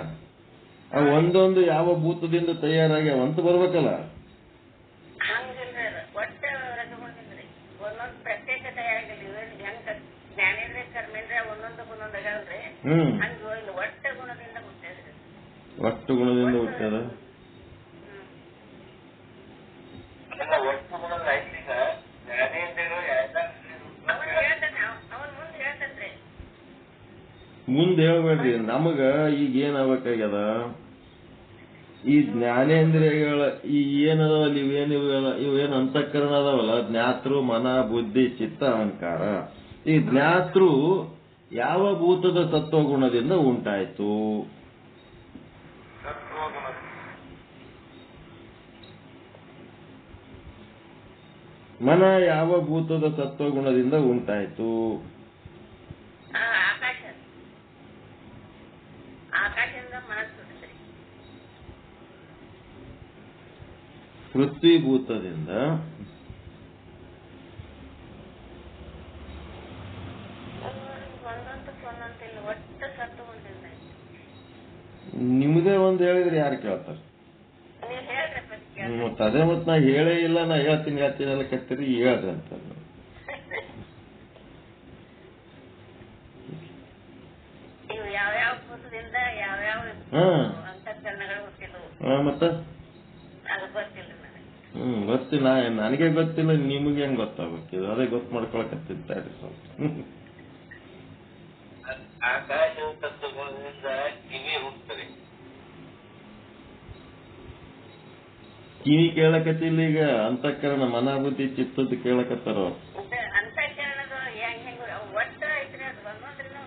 ಅವು ಒಂದೊಂದು ಯಾವ ಭೂತದಿಂದ ತಯಾರಾಗ್ಯಾವ ಅಂತ ಬರ್ಬೇಕಲ್ಲ. ಹಂಗಿಲ್ರಿ, ಒಟ್ಟು ರಜೋಗುಣದಿಂದ್ರಿ ಒಂದೊಂದು ಪ್ರತ್ಯೇಕ ತಯಾರಾಗಿಲ್ಲ. ಹೆಂಗ ಜ್ಞಾನೇಂದ್ರ ಕರ್ಮೇಂದ್ರ ಒಂದೊಂದಕ್ಕೆ ಒಂದೊಂದು ಆಗಲ್ರಿ, ಹಂಗ ಒಟ್ಟು ಗುಣದಿಂದ ಹುಟ್ಟ್ಯಾದ್ರಿ. ಒಟ್ಟು ಗುಣದಿಂದ ಹುಟ್ಟ್ಯಾರ. ಮುಂದೆ ಹೇಳ್ಬೇಡ್ರಿ. ನಮಗ ಈಗ ಏನಾಗಬೇಕಾಗ್ಯದ, ಈ ಜ್ಞಾನೇಂದ್ರಿಯಗಳ ಈ ಏನದಾವಲ್ಲ ಇವೇನು ಅಂತಃಕರಣ ಅದಾವಲ್ಲ, ಜ್ಞಾತೃ ಮನ ಬುದ್ಧಿ ಚಿತ್ತ ಅಹಂಕಾರ, ಈ ಜ್ಞಾತೃ ಯಾವ ಭೂತದ ಸತ್ವಗುಣದಿಂದ ಉಂಟಾಯ್ತು? ಮನ ಯಾವ ಭೂತದ ಸತ್ವಗುಣದಿಂದ ಉಂಟಾಯ್ತು? ಆಕಾಶದಿಂದ ಮನಸ್ಸು. ಪೃಥ್ವಿ ಭೂತದಿಂದ ಒಟ್ಟು ಸತ್ವಗುಣದಿಂದ. ನಿಮ್ದೇ ಒಂದು ಹೇಳಿದ್ರೆ ಯಾರು ಕೇಳ್ತಾರ? ಮತ್ತ ಅದೇ ಮತ್ ನಾ ಹೇಳೇ ಇಲ್ಲ, ನಾ ಹೇಳ್ತೀನಿ ಎಲ್ಲ ಕತ್ತೀರಿ ಹೇಳ್ರಿ ಅಂತ. ಯಾವ್ಯಾವ ಭೂತದಿಂದ ಯಾವ್ಯಾವ ಅಂತಃಕರಣಗಳು ಹುಟ್ಟಿದ್ವು ಮತ್ತ ಅದು ಗೊತ್ತಿಲ್ಲ ನನಗೆ. ಗೊತ್ತಿಲ್ಲ, ನನಗೆ ಗೊತ್ತಿಲ್ಲ, ನಿಮಗೆ ಹೆಂಗ್ ಗೊತ್ತಾಗಬೇಕಿದು? ಅದೇ ಗೊತ್ತು ಮಾಡ್ಕೊಳಕತ್ತಿದ್ದಾರಿ ಸ್ವಲ್ಪ. ಆಕಾಶ ತತ್ವಗುಣದಿಂದ ಕಿವಿ ಹುಟ್ಟುತ್ತದೆ. ಕಿವಿ ಕೇಳಕತ್ತಿಲ್ಲ, ಈಗ ಅಂತಃಕರಣ ಮನ ಬುದ್ಧಿ ಚಿತ್ತದ್ದು ಕೇಳಕತ್ತಾರ. ಅಂತಃಕರಣದ ಒಟ್ಟು ಐತ್ರಿ, ಅದು ಒಂದೊಂದ್ರಿಂದ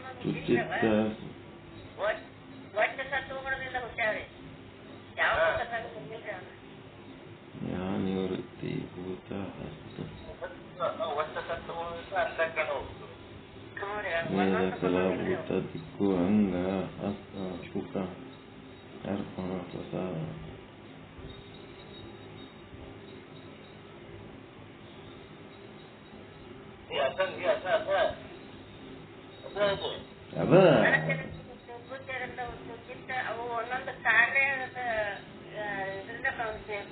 ಚಿತ್ತ ಒಟ್ಟು ಸತ್ವಗುಣದಿಂದ ಹುಟ್ಟ್ಯಾವ್ರಿ. ಯಾವ ನಿವೃತ್ತಿ ಭೂತ ಒಟ್ಟು ಸತ್ವಗುಣದಿಂದ ಅಂತಃಕರಣ ವೇದ ಕಲಾ ಭೂತ ದಿಕ್ಕು ಅಂಗ ಸುಖ ಅರ್ಪಣ ಪ್ರಸಾದ. ಅದ ಅವು ಒಂದೊಂದು ಕಾರ್ಯದ ಇದರಿಂದ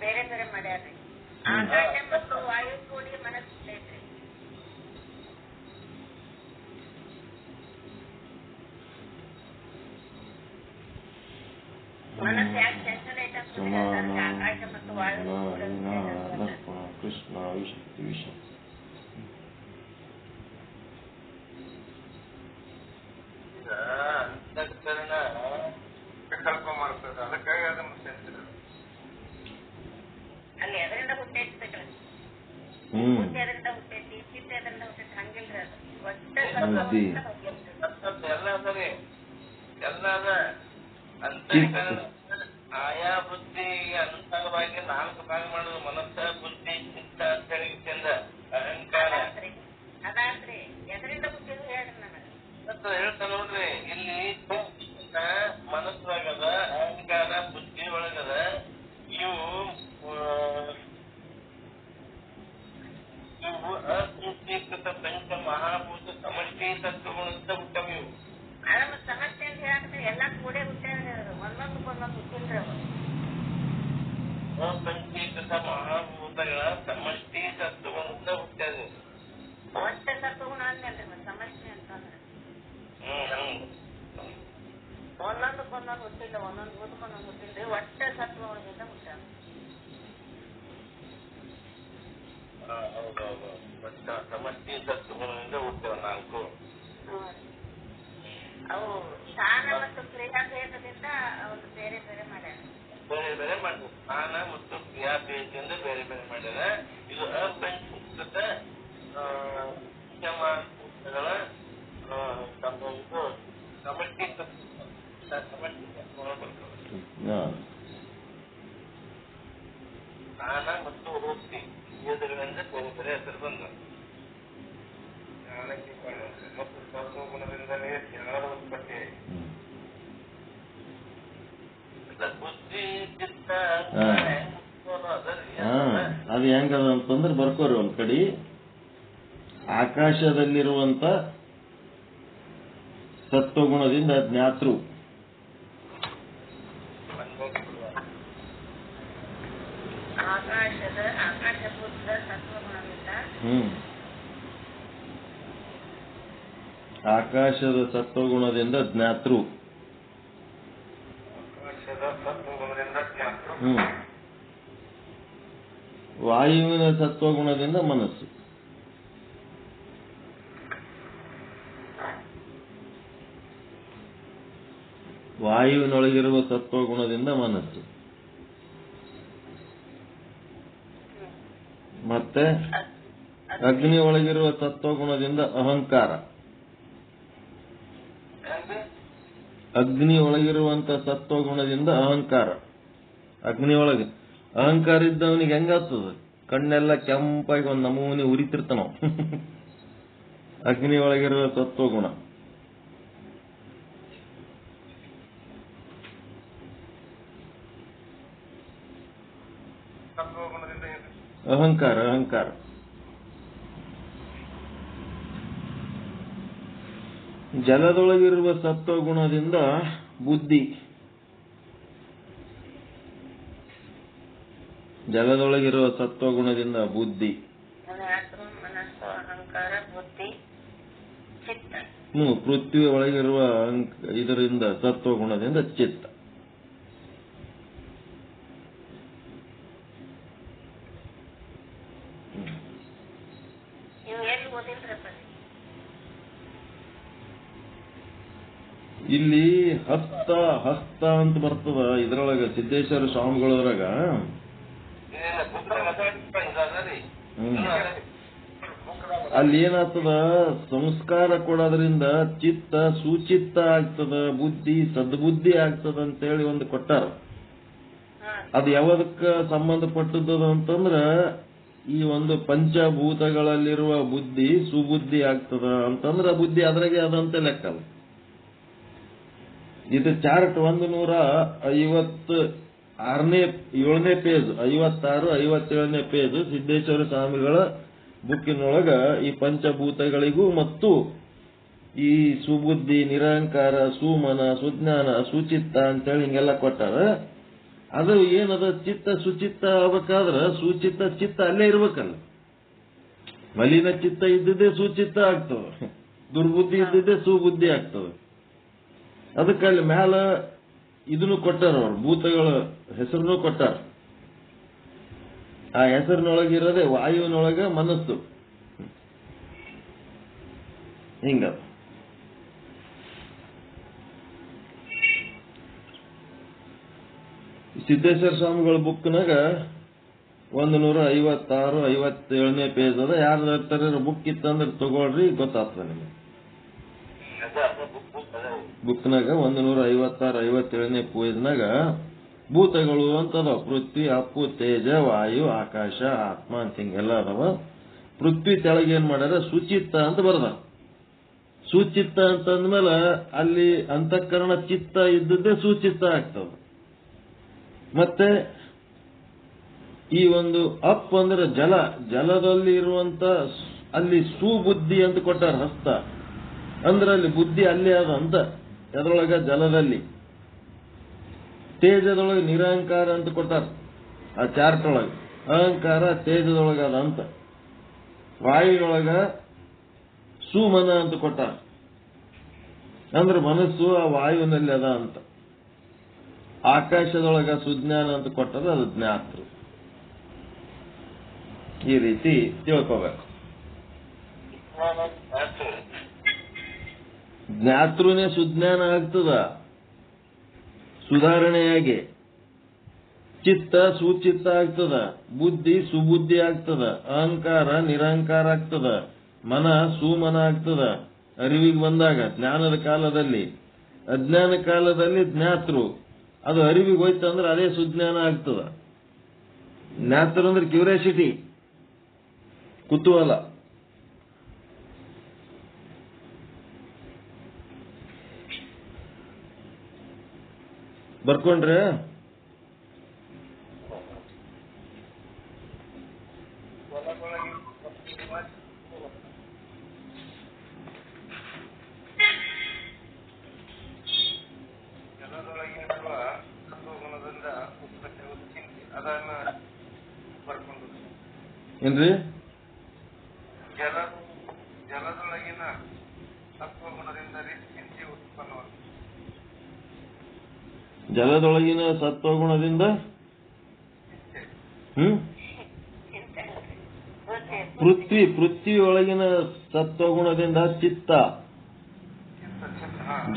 ಬೇರೆ ಬೇರೆ ಮಾಡ್ಯಾರ್ರಿ. ಆಕಾಶ ಮತ್ತು ವಾಯು ಕೂಡಿ ಮನಸ್ಸು ಐತ್ರಿ. ಮನಸ್ಸು ಯಾಕೆ ಚಂಚಲ ಐತೆ? ಆಕಾಶ ಮತ್ತು ವಾಯು ಕೃಷ್ಣ ವಿಶಕ್ತಿ ವಿಷ ಅಂತಃಕರಣ ವಿಕಲ್ಪ ಮಾಡ್ತದೆ, ಅದಕ್ಕಾಗಿ ಅದನ್ನು ಸೆನ್ಸಿಟಿವ್. ಅಲ್ಲಿ ಎದರಿಂದ ಹುಟ್ಟೈತಿ ಅದರಿಂದ ಹುಟ್ಟೈತಿ, ಚಿತ್ತ ಎದರಿಂದ ಹುಟ್ಟೈತಿ, ಹಂಗಿಲ್ರಿ. ಅದು ಒಟ್ಟು ಎಲ್ಲ ಸರಿ, ಎಲ್ಲ ಅಂತಃಕರಣ ಆಯಾ ಬುದ್ಧಿ ಅಂತರವಾಗಿ 4 ಭಾಗ ಮಾಡೋದು. ಮನಸ್ಸ ಬುದ್ಧಿ ಚಿತ್ತ ಅಂತ ಹೇಳಿ ಅಹಂಕಾರ ಅದಾದ್ರಿ. ಎದರಿಂದ ಹುಟ್ಟಿದ್ರು ಹೇಳ್ರಿ ನನಗೆ. ಹೇಳ್ತಾ ನೋಡ್ರಿ, ಇಲ್ಲಿ ಮನಸ್ಸೊಳಗದ ಅಹಂಕಾರ ಬುದ್ಧಿ ಒಳಗದ ಇವು ಅಸೃಷ್ಟೀಕೃತ ಪಂಚ ಮಹಾಭೂತ ಸತ್ವಗುಣದಿಂದ ಹುಟ್ಟವು ಇವು. ಅದನ್ನ ಸಮಸ್ಯೆ ಅಂತ ಹೇಳಕ್ಕೆ ಎಲ್ಲ ಕೂಡೇ ಹುಟ್ಟ್ಯಾವ, ಒಂದೊಂದಕ್ಕೊಂದೊಂದು ಹುಟ್ಟಿಲ್ರಿ ಅವು. ಅಪಂಚೀಕೃತ ಮಹಾಭೂತಗಳ ಸಮಷ್ಟಿ ಸತ್ವಗುಣದಿಂದ ಹುಟ್ಟ್ಯಾವು. ಒಟ್ಟೆ ಸತ್ವಗುಣ ಅಂದ್ಮೇಲ್ರಿ ಮತ್ತೆ ಸಮಸ್ಯೆ ಅಂತಂದ್ರೆ ಒಂದೊಂದಕ್ಕೊಂದೊಂದು ಹುಟ್ಟಿಲ್ಲ, ಒಂದೊಂದು ಭೂತಕ್ಕೊಂದೊಂದು ಹುಟ್ಟಿಲ್ರಿ, ಒಟ್ಟೆ ಸತ್ವಗುಣದಿಂದ ಹುಟ್ಟ್ಯಾವ. ಹೌದೌದು, ಸಮಷ್ಟಿ ಸತ್ವಗುಣದಿಂದ ಹುಟ್ಟ್ಯಾವ 4. ಅವು ಸ್ಥಾನ ಮತ್ತು ಕ್ರಿಯಾಭೇದದಿಂದ ಅವರು ಬೇರೆ ಬೇರೆ ಮಾಡ್ಯಾರ. ಬೇರೆ ಬೇರೆ ಮಾಡ್ತಾರೆ. ಸ್ಥಾನ ಮತ್ತು ಕ್ರಿಯಾಭೇದದಿಂದ ಬೇರೆ ಬೇರೆ ಮಾಡ್ಯಾರ. ಇದು ಅಪಂಚೀಕೃತ ಪಂಚಮಹಾಭೂತಗಳ ಸಮಷ್ಟಿ ಸತ್ವಗುಣ ಬರ್ತದೆ. ಸ್ಥಾನ ಮತ್ತು ವೃತ್ತಿ ಭೇದಗಳಿಂದ ಬೇರೆ ಬೇರೆ ಹೆಸರು ಬಂದ. ಮತ್ತು ಸತ್ವಗುಣದಿಂದಲೇ ಜ್ಞಾನದ ಉತ್ಪತ್ತಿ. ಬುದ್ಧಿ ಚಿತ್ತ ಅದು ಹೆಂಗದ ಅಂತಂದ್ರೆ ಬರ್ಕೋರಿ ಒಂದ್ ಕಡೆ. ಆಕಾಶದಲ್ಲಿರುವಂತ ಸತ್ವಗುಣದಿಂದ ಜ್ಞಾತೃ, ಆಕಾಶಭೂತದ ಸತ್ವಗುಣದಿಂದ ಆಕಾಶದ ಸತ್ವಗುಣದಿಂದ ಜ್ಞಾತೃ, ವಾಯುವಿನ ಸತ್ವಗುಣದಿಂದ ಮನಸ್ಸು, ವಾಯುವಿನೊಳಗಿರುವ ಸತ್ವಗುಣದಿಂದ ಮನಸ್ಸು, ಮತ್ತೆ ಅಗ್ನಿ ಒಳಗಿರುವ ಸತ್ವಗುಣದಿಂದ ಅಹಂಕಾರ, ಅಗ್ನಿ ಒಳಗಿರುವಂತ ಸತ್ವಗುಣದಿಂದ ಅಹಂಕಾರ. ಅಗ್ನಿ ಒಳಗೆ ಅಹಂಕಾರ ಇದ್ದವನಿಗೆ ಹೆಂಗಾಗ್ತದ? ಕಣ್ಣೆಲ್ಲ ಕೆಂಪಾಗಿ ಒಂದ್ ನಮೂನಿ ಉರಿತಿರ್ತಾನ. ಅಗ್ನಿ ಒಳಗಿರುವ ಸತ್ವಗುಣ. ಅಹಂಕಾರ ಅಹಂಕಾರ ಜಲದೊಳಗಿರುವ ಸತ್ವಗುಣದಿಂದ ಬುದ್ಧಿ, ಜಲದೊಳಗಿರುವ ಸತ್ವಗುಣದಿಂದ ಬುದ್ಧಿ, ಮನಸ್ಸು, ಅಹಂಕಾರ, ಬುದ್ಧಿ, ಚಿತ್ತ. ಪೃಥ್ವಿ ಒಳಗಿರುವ ಇದರಿಂದ ಸತ್ವಗುಣದಿಂದ ಚಿತ್ತ. ಇಲ್ಲಿ ಹಸ್ತ ಹಸ್ತ ಅಂತ ಬರ್ತದ ಇದ್ರೊಳಗ ಸಿದ್ದೇಶ್ವರ ಸ್ವಾಮಿಗಳದ್ರಾಗ. ಅಲ್ಲಿ ಏನಾಗ್ತದ, ಸಂಸ್ಕಾರ ಕೊಡೋದ್ರಿಂದ ಚಿತ್ತ ಸುಚಿತ್ತ ಆಗ್ತದ, ಬುದ್ಧಿ ಸದ್ಬುದ್ಧಿ ಆಗ್ತದ ಅಂತೇಳಿ ಒಂದು ಕೊಟ್ಟಾರ. ಅದು ಯಾವದಕ್ಕ ಸಂಬಂಧಪಟ್ಟದ್ದು ಅಂತಂದ್ರ ಈ ಒಂದು ಪಂಚಭೂತಗಳಲ್ಲಿರುವ ಬುದ್ಧಿ ಸುಬುದ್ಧಿ ಆಗ್ತದ ಅಂತಂದ್ರ ಬುದ್ಧಿ ಅದ್ರಾಗೆ ಅದಂತೆ ಲೆಕ್ಕ. ಇದು ಚಾರ್ಟ್ 156ನೇ ಪೇಜ್, 56, 57ನೇ ಪೇಜ್ ಸಿದ್ದೇಶ್ವರ ಸ್ವಾಮಿಗಳ ಬುಕ್ಕಿನೊಳಗ ಈ ಪಂಚಭೂತಗಳಿಗೂ ಮತ್ತು ಈ ಸುಬುದ್ಧಿ, ನಿರಹಂಕಾರ, ಸುಮನ, ಸುಜ್ಞಾನ, ಸುಚಿತ್ತ ಅಂತೇಳಿ ಹಿಂಗೆಲ್ಲ ಕೊಟ್ಟಾರ. ಅದು ಏನದ, ಚಿತ್ತ ಸುಚಿತ್ತ ಆಗ್ಬೇಕಾದ್ರ ಸುಚಿತ್ತ ಚಿತ್ತ ಅಲ್ಲೇ ಇರ್ಬೇಕಲ್ಲ. ಮಲಿನ ಚಿತ್ತ ಇದ್ದಿದ್ದೇ ಸುಚಿತ್ತ ಆಗ್ತದ, ದುರ್ಬುದ್ಧಿ ಇದ್ದಿದ್ದೇ ಸುಬುದ್ಧಿ ಆಗ್ತದ. ಅದಕ್ಕೆ ಅಲ್ಲಿ ಮ್ಯಾಲ ಇದನ್ನು ಕೊಟ್ಟಾರ, ಅವ್ರು ಭೂತಗಳ ಹೆಸರನ್ನು ಕೊಟ್ಟಾರ. ಆ ಹೆಸರಿನೊಳಗಿರೋದೇ ವಾಯುವಿನೊಳಗ ಮನಸ್ಸು. ಹಿಂಗ ಸಿದ್ದೇಶ್ವರ ಸ್ವಾಮಿಗಳ ಬುಕ್ನಾಗ 156, 57ನೇ ಪೇಜ್ ಅದ. ಯಾರ್ದಾರ ಬುಕ್ ಇತ್ತಂದ್ರೆ ತಗೊಳ್ರಿ, ಗೊತ್ತಾಗ್ತದೆ ನಿಮಗೆ. ಬುಕ್ನಾಗ 156, 57ನೇ ಪೇಜ್ನಾಗ ಭೂತಗಳು ಅಂತದ. ಪೃಥ್ವಿ, ಅಪ್ಪು, ತೇಜ, ವಾಯು, ಆಕಾಶ, ಆತ್ಮ ಅಂತ ಹಿಂಗೆಲ್ಲ ಅದಾವ. ಪೃಥ್ವಿ ತೆಳಗೆ ಏನ್ ಮಾಡ್ಯಾರ, ಸುಚಿತ್ತ ಅಂತ ಬರದ. ಸುಚಿತ್ತ ಅಂತಂದ್ಮೇಲೆ ಅಲ್ಲಿ ಅಂತಃಕರಣ ಚಿತ್ತ ಇದ್ದದ್ದೇ ಸುಚಿತ್ತ ಆಗ್ತದ. ಮತ್ತೆ ಈ ಒಂದು ಅಪ್ ಅಂದ್ರೆ ಜಲ, ಜಲದಲ್ಲಿ ಇರುವಂತ ಅಲ್ಲಿ ಸುಬುದ್ಧಿ ಅಂತ ಕೊಟ್ಟಾರ ಹಸ್ತ. ಅಂದ್ರೆ ಅಲ್ಲಿ ಬುದ್ಧಿ ಅಲ್ಲೇ ಅದ ಅಂತ. ಎದ್ರೊಳಗ ಜಲದಲ್ಲಿ. ತೇಜದೊಳಗೆ ನಿರಹಂಕಾರ ಅಂತ ಕೊಟ್ಟಾರ ಆ ಚಾರ್ಟ್ ಒಳಗೆ. ಅಹಂಕಾರ ತೇಜದೊಳಗ ಅದ ಅಂತ. ವಾಯುನೊಳಗ ಸುಮನ ಅಂತ ಕೊಟ್ಟಾರ. ಅಂದ್ರೆ ಮನಸ್ಸು ಆ ವಾಯುವಿನಲ್ಲಿ ಅದ ಅಂತ. ಆಕಾಶದೊಳಗ ಸುಜ್ಞಾನ ಅಂತ ಕೊಟ್ಟರೆ ಅದು ಜ್ಞಾತೃ. ಈ ರೀತಿ ತಿಳ್ಕೋಬೇಕು. ಜ್ಞಾತೃನೇ ಸುಜ್ಞಾನ ಆಗ್ತದ ಸುಧಾರಣೆಯಾಗಿ. ಚಿತ್ತ ಸುಚಿತ್ತ ಆಗ್ತದ, ಬುದ್ಧಿ ಸುಬುದ್ಧಿ ಆಗ್ತದ, ಅಹಂಕಾರ ನಿರಹಂಕಾರ ಆಗ್ತದ, ಮನ ಸುಮನ ಆಗ್ತದ ಅರಿವಿಗೆ ಬಂದಾಗ. ಜ್ಞಾನದ ಕಾಲದಲ್ಲಿ, ಅಜ್ಞಾನ ಕಾಲದಲ್ಲಿ ಜ್ಞಾತೃ. ಅದು ಅರಿವಿಗೆ ಹೋಯ್ತಂದ್ರೆ ಅದೇ ಸುಜ್ಞಾನ ಆಗ್ತದ. ಜ್ಞಾತೃ ಅಂದ್ರೆ ಕ್ಯೂರಿಯಾಸಿಟಿ, ಕುತೂಹಲ. ಬರ್ಕೊಂಡ್ರೆ ಏನ್ರಿ? ಜಲದೊಳಗಿನ ಸತ್ವಗುಣದಿಂದ ಚಿಂತೆ ಉತ್ಪನ್ನವಾಗುತ್ತದೆ. ಜಲದೊಳಗಿನ ಸತ್ವಗುಣದಿಂದ ಪೃಥ್ವಿ ಒಳಗಿನ ಸತ್ವಗುಣದಿಂದ ಚಿತ್ತ,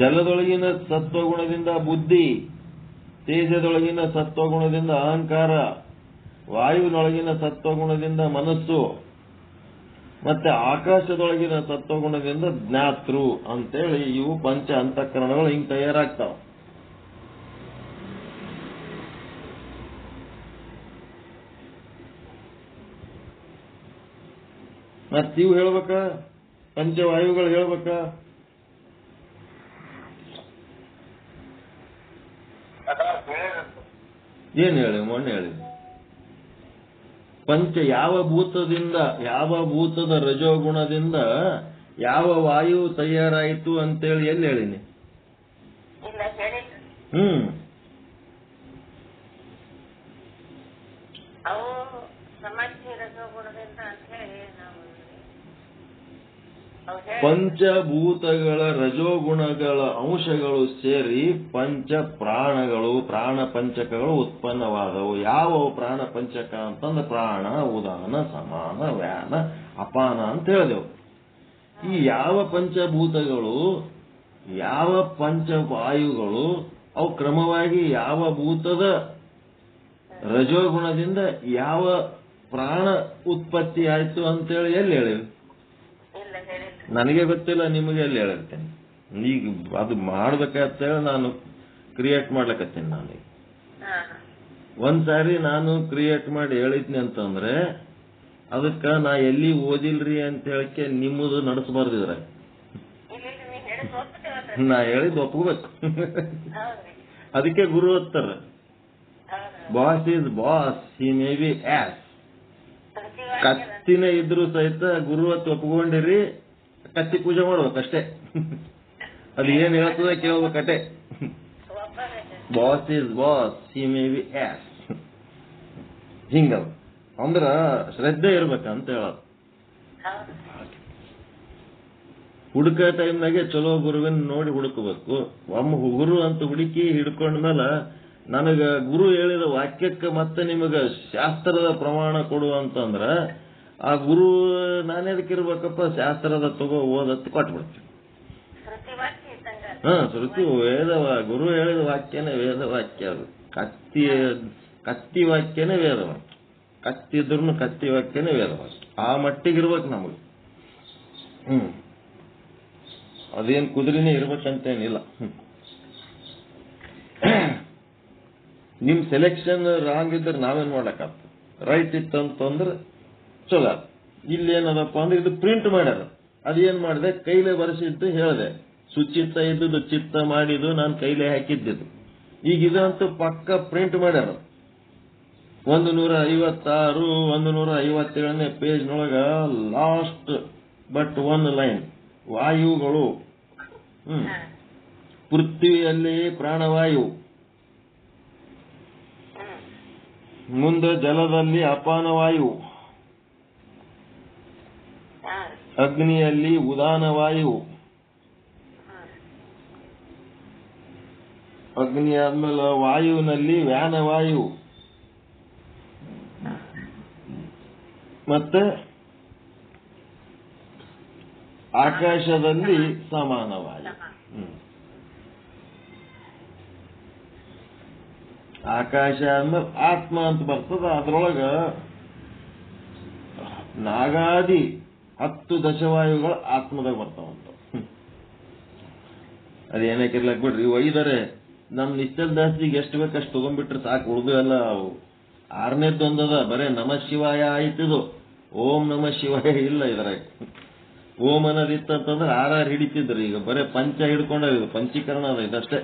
ಜಲದೊಳಗಿನ ಸತ್ವಗುಣದಿಂದ ಬುದ್ಧಿ, ತೇಜದೊಳಗಿನ ಸತ್ವಗುಣದಿಂದ ಅಹಂಕಾರ, ವಾಯುವಿನೊಳಗಿನ ಸತ್ವಗುಣದಿಂದ ಮನಸ್ಸು, ಮತ್ತೆ ಆಕಾಶದೊಳಗಿನ ಸತ್ವಗುಣದಿಂದ ಜ್ಞಾತೃ ಅಂತೇಳಿ ಇವು ಪಂಚ ಅಂತಃಕರಣಗಳು ಹಿಂಗ್ ತಯಾರಾಗ್ತಾವ. ಮತ್ತಿವು ಹೇಳ್ಬೇಕ, ಪಂಚವಾಯುಗಳು ಹೇಳ್ಬೇಕ. ಏನ್ ಹೇಳಿ ಮೊನ್ನೆ ಹೇಳಿ. ಪಂಚ ಯಾವ ಭೂತದ ರಜೋಗುಣದಿಂದ ಯಾವ ವಾಯು ತಯಾರಾಯಿತು ಅಂತೇಳಿ ಎಲ್ಲಿ ಹೇಳಿನಿ? ಪಂಚಭೂತಗಳ ರಜೋಗುಣಗಳ ಅಂಶಗಳು ಸೇರಿ ಪಂಚ ಪ್ರಾಣಗಳು, ಪ್ರಾಣ ಪಂಚಕಗಳು ಉತ್ಪನ್ನವಾದವು. ಯಾವ ಪ್ರಾಣ ಪಂಚಕ ಅಂತಂದ್ರೆ ಪ್ರಾಣ, ಉದಾನ, ಸಮಾನ, ವ್ಯಾನ, ಅಪಾನ ಅಂತ ಹೇಳಿದೆವು. ಈ ಯಾವ ಪಂಚಭೂತಗಳು, ಯಾವ ಪಂಚವಾಯುಗಳು, ಅವು ಕ್ರಮವಾಗಿ ಯಾವ ಭೂತದ ರಜೋಗುಣದಿಂದ ಯಾವ ಪ್ರಾಣ ಉತ್ಪತ್ತಿ ಆಯ್ತು ಅಂತೇಳಿ ಎಲ್ಲಿ ಹೇಳಿವಿ? ನನಗೆ ಗೊತ್ತಿಲ್ಲ, ನಿಮಗೆ ಎಲ್ಲಿ ಹೇಳಿರ್ತೇನೆ. ಈಗ ಅದು ಮಾಡ್ಬೇಕಂತೇಳಿ ನಾನು ಕ್ರಿಯೇಟ್ ಮಾಡ್ಲಕತ್ತೀನಿ. ನಾನೀಗ ಒಂದ್ಸಾರಿ ನಾನು ಕ್ರಿಯೇಟ್ ಮಾಡಿ ಹೇಳಿದ್ನಿ ಅಂತಂದ್ರೆ ಅದಕ್ಕ ನಾ ಎಲ್ಲಿ ಓದಿಲ್ರಿ ಅಂತ ಹೇಳಿಕೆ ನಿಮ್ಮದು ನಡೆಸಬಾರ್ದಿದ್ರ. ನಾ ಹೇಳಿದ್ ಒಪ್ಕೋಬೇಕು. ಅದಕ್ಕೆ ಗುರು ಓದ್ತಾರ, boss is boss, he may be ass. ಕತ್ತಿನ ಇದ್ರು ಸಹಿತ ಗುರು ಹೊತ್ತು ಒಪ್ಕೊಂಡಿರಿ, ಕತ್ತಿ ಪೂಜೆ ಮಾಡ್ಬೇಕಷ್ಟೇ. ಅದು ಏನ್ ಹೇಳ್ತದ ಕೇಳ್ಬೇಕಟ್ಟೆ. Boss is boss, he may be ass. ಹಿಂಗದ ಅಂದ್ರ ಶ್ರದ್ಧೆ ಇರ್ಬೇಕಂತ ಹೇಳೋದು. ಹುಡುಕ ಟೈಮ್ನಾಗೆ ಚಲೋ ಗುರುವಿನ ನೋಡಿ ಹುಡುಕಬೇಕು. ಒಮ್ಮ ಗುರು ಅಂತ ಹುಡುಕಿ ಹಿಡ್ಕೊಂಡ್ಮೇಲೆ ನನಗ ಗುರು ಹೇಳಿದ ವಾಕ್ಯಕ್ಕೆ ಮತ್ತೆ ನಿಮಗ ಶಾಸ್ತ್ರದ ಪ್ರಮಾಣ ಕೊಡು ಅಂತಂದ್ರ ಆ ಗುರು ನಾನೇದಕ್ಕಿರ್ಬೇಕಪ್ಪ, ಶಾಸ್ತ್ರದ ತಗೋ ಓದತ್ತು ಕೊಟ್ಬಿಡ್ತೀನಿ. ಶ್ರುತಿ ವೇದವ, ಗುರು ಹೇಳಿದ ವಾಕ್ಯನೇ ವೇದ ವಾಕ್ಯ. ಅದು ಕತ್ತಿ ವಾಕ್ಯನೇ ವೇದ ವಾಕ್ಯ. ಕತ್ತಿದ್ರು ಕತ್ತಿ ವಾಕ್ಯನೇ ವೇದ ವಾಕ್ಯ. ಆ ಮಟ್ಟಿಗಿರ್ಬೇಕು ನಮಗೆ. ಅದೇನ್ ಕುದುರೆನೇ ಇರ್ಬೇಕಂತೇನಿಲ್ಲ. ನಿಮ್ ಸೆಲೆಕ್ಷನ್ ರಾಂಗ್ ಇದ್ರೆ ನಾವೇನ್ ಮಾಡ್ಲಕ್ಕಾಗ್ತದೆ? ರೈಟ್ ಇತ್ತಂತಂದ್ರೆ ಚಲೋ. ಇಲ್ಲೇನದಪ್ಪ ಅಂದ್ರೆ ಇದು ಪ್ರಿಂಟ್ ಮಾಡ್ಯಾರ. ಅದೇನ್ ಮಾಡಿದೆ, ಕೈಲೇ ಬರೆಸಿದ್ದು ಹೇಳಿದೆ. ಸುಚಿತ್ತ ಇದ್ದುದು ಚಿತ್ತ ಮಾಡಿದ್ದು ನಾನು ಕೈಲೇ ಹಾಕಿದ್ದಿದ್ದು. ಈಗ ಇದಂತೂ ಪಕ್ಕ ಪ್ರಿಂಟ್ ಮಾಡ್ಯಾರ. 156, 157ನೇ ಪೇಜ್ನೊಳಗ ಲಾಸ್ಟ್ ಬಟ್ ಒನ್ ಲೈನ್, ವಾಯುಗಳು ಹಾ. ಪೃಥ್ವಿಯಲ್ಲಿ ಪ್ರಾಣವಾಯು, ಮುಂದೆ ಜಲದಲ್ಲಿ ಅಪಾನವಾಯು, ಹಾ. ಅಗ್ನಿಯಲ್ಲಿ ಉದಾನವಾಯು, ಅಗ್ನಿ ಆದ್ಮೇಲೆ ವಾಯುವಿನಲ್ಲಿ ವ್ಯಾನವಾಯು, ಮತ್ತೆ ಆಕಾಶದಲ್ಲಿ ಸಮಾನವಾಯು. ಆಕಾಶ ಅಂದ್ಮೇಲೆ ಆತ್ಮ ಅಂತ ಬರ್ತದ. ಅದ್ರೊಳಗ ನಾಗಾದಿ 10 ದಶವಾಯುಗಳು ಆತ್ಮದಾಗ ಬರ್ತಾವಂತ. ಅದೇನಕ್ಕಿರ್ಲಕ್ ಬಿಡ್ರಿ, ಒಯ್ದರೆ ನಮ್ ನಿಶ್ಚಲ್ ದಾಸ್ತಿಗೆ ಎಷ್ಟು ಬೇಕಷ್ಟು ತಗೊಂಡ್ಬಿಟ್ರೆ ಸಾಕು. ಉಳಿದು ಎಲ್ಲ 6ನೇದೊಂದದ ಬರೇ ನಮಃ ಶಿವಾಯ ಆಯ್ತಿದು. ಓಂ ನಮಃ ಶಿವಾಯ ಇಲ್ಲ ಇದ್ರಾಗ. ಓಂ ಅನ್ನೋದಿತ್ತಂತಂದ್ರೆ 6 ಹಿಡಿತಿದ್ರು. ಈಗ ಬರೇ ಪಂಚ ಹಿಡ್ಕೊಂಡ, ಪಂಚೀಕರಣ ಅದ ಇದಷ್ಟೇ.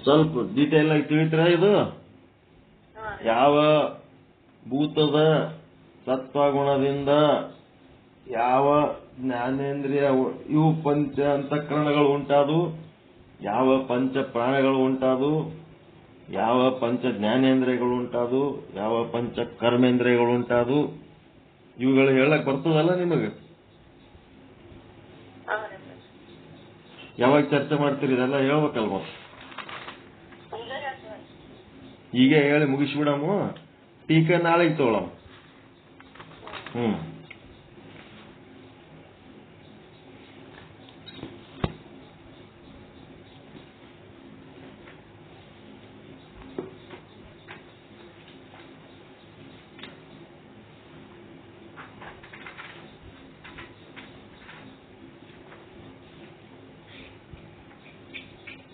ಸ್ವಲ್ಪ ಡೀಟೇಲ್ ಆಗಿ ತಿಳಿತೀರಾ ಇದು? ಯಾವ ಭೂತದ ಸತ್ವಗುಣದಿಂದ ಯಾವ ಜ್ಞಾನೇಂದ್ರಿಯ ಇವು ಪಂಚ ಅಂತಃಕರಣಗಳು ಉಂಟಾದು, ಯಾವ ಪಂಚ ಪ್ರಾಣಗಳು ಉಂಟಾದು, ಯಾವ ಪಂಚ ಜ್ಞಾನೇಂದ್ರಿಯಗಳು ಉಂಟಾದು, ಯಾವ ಪಂಚ ಕರ್ಮೇಂದ್ರಿಯಗಳು ಉಂಟಾದು, ಇವುಗಳು ಹೇಳಕ್ ಬರ್ತದಲ್ಲ ನಿಮಗೆ? ಯಾವಾಗ ಚರ್ಚೆ ಮಾಡ್ತೀರಿ ಇದೆಲ್ಲ ಹೇಳ್ಬೇಕಲ್ವ? ಈಗ ಹೇಳಿ ಮುಗಿಸ್ಬಿಡಮು, ಟೀಕೆ ನಾಳೆಗೆ ತಗೊಳಮ್.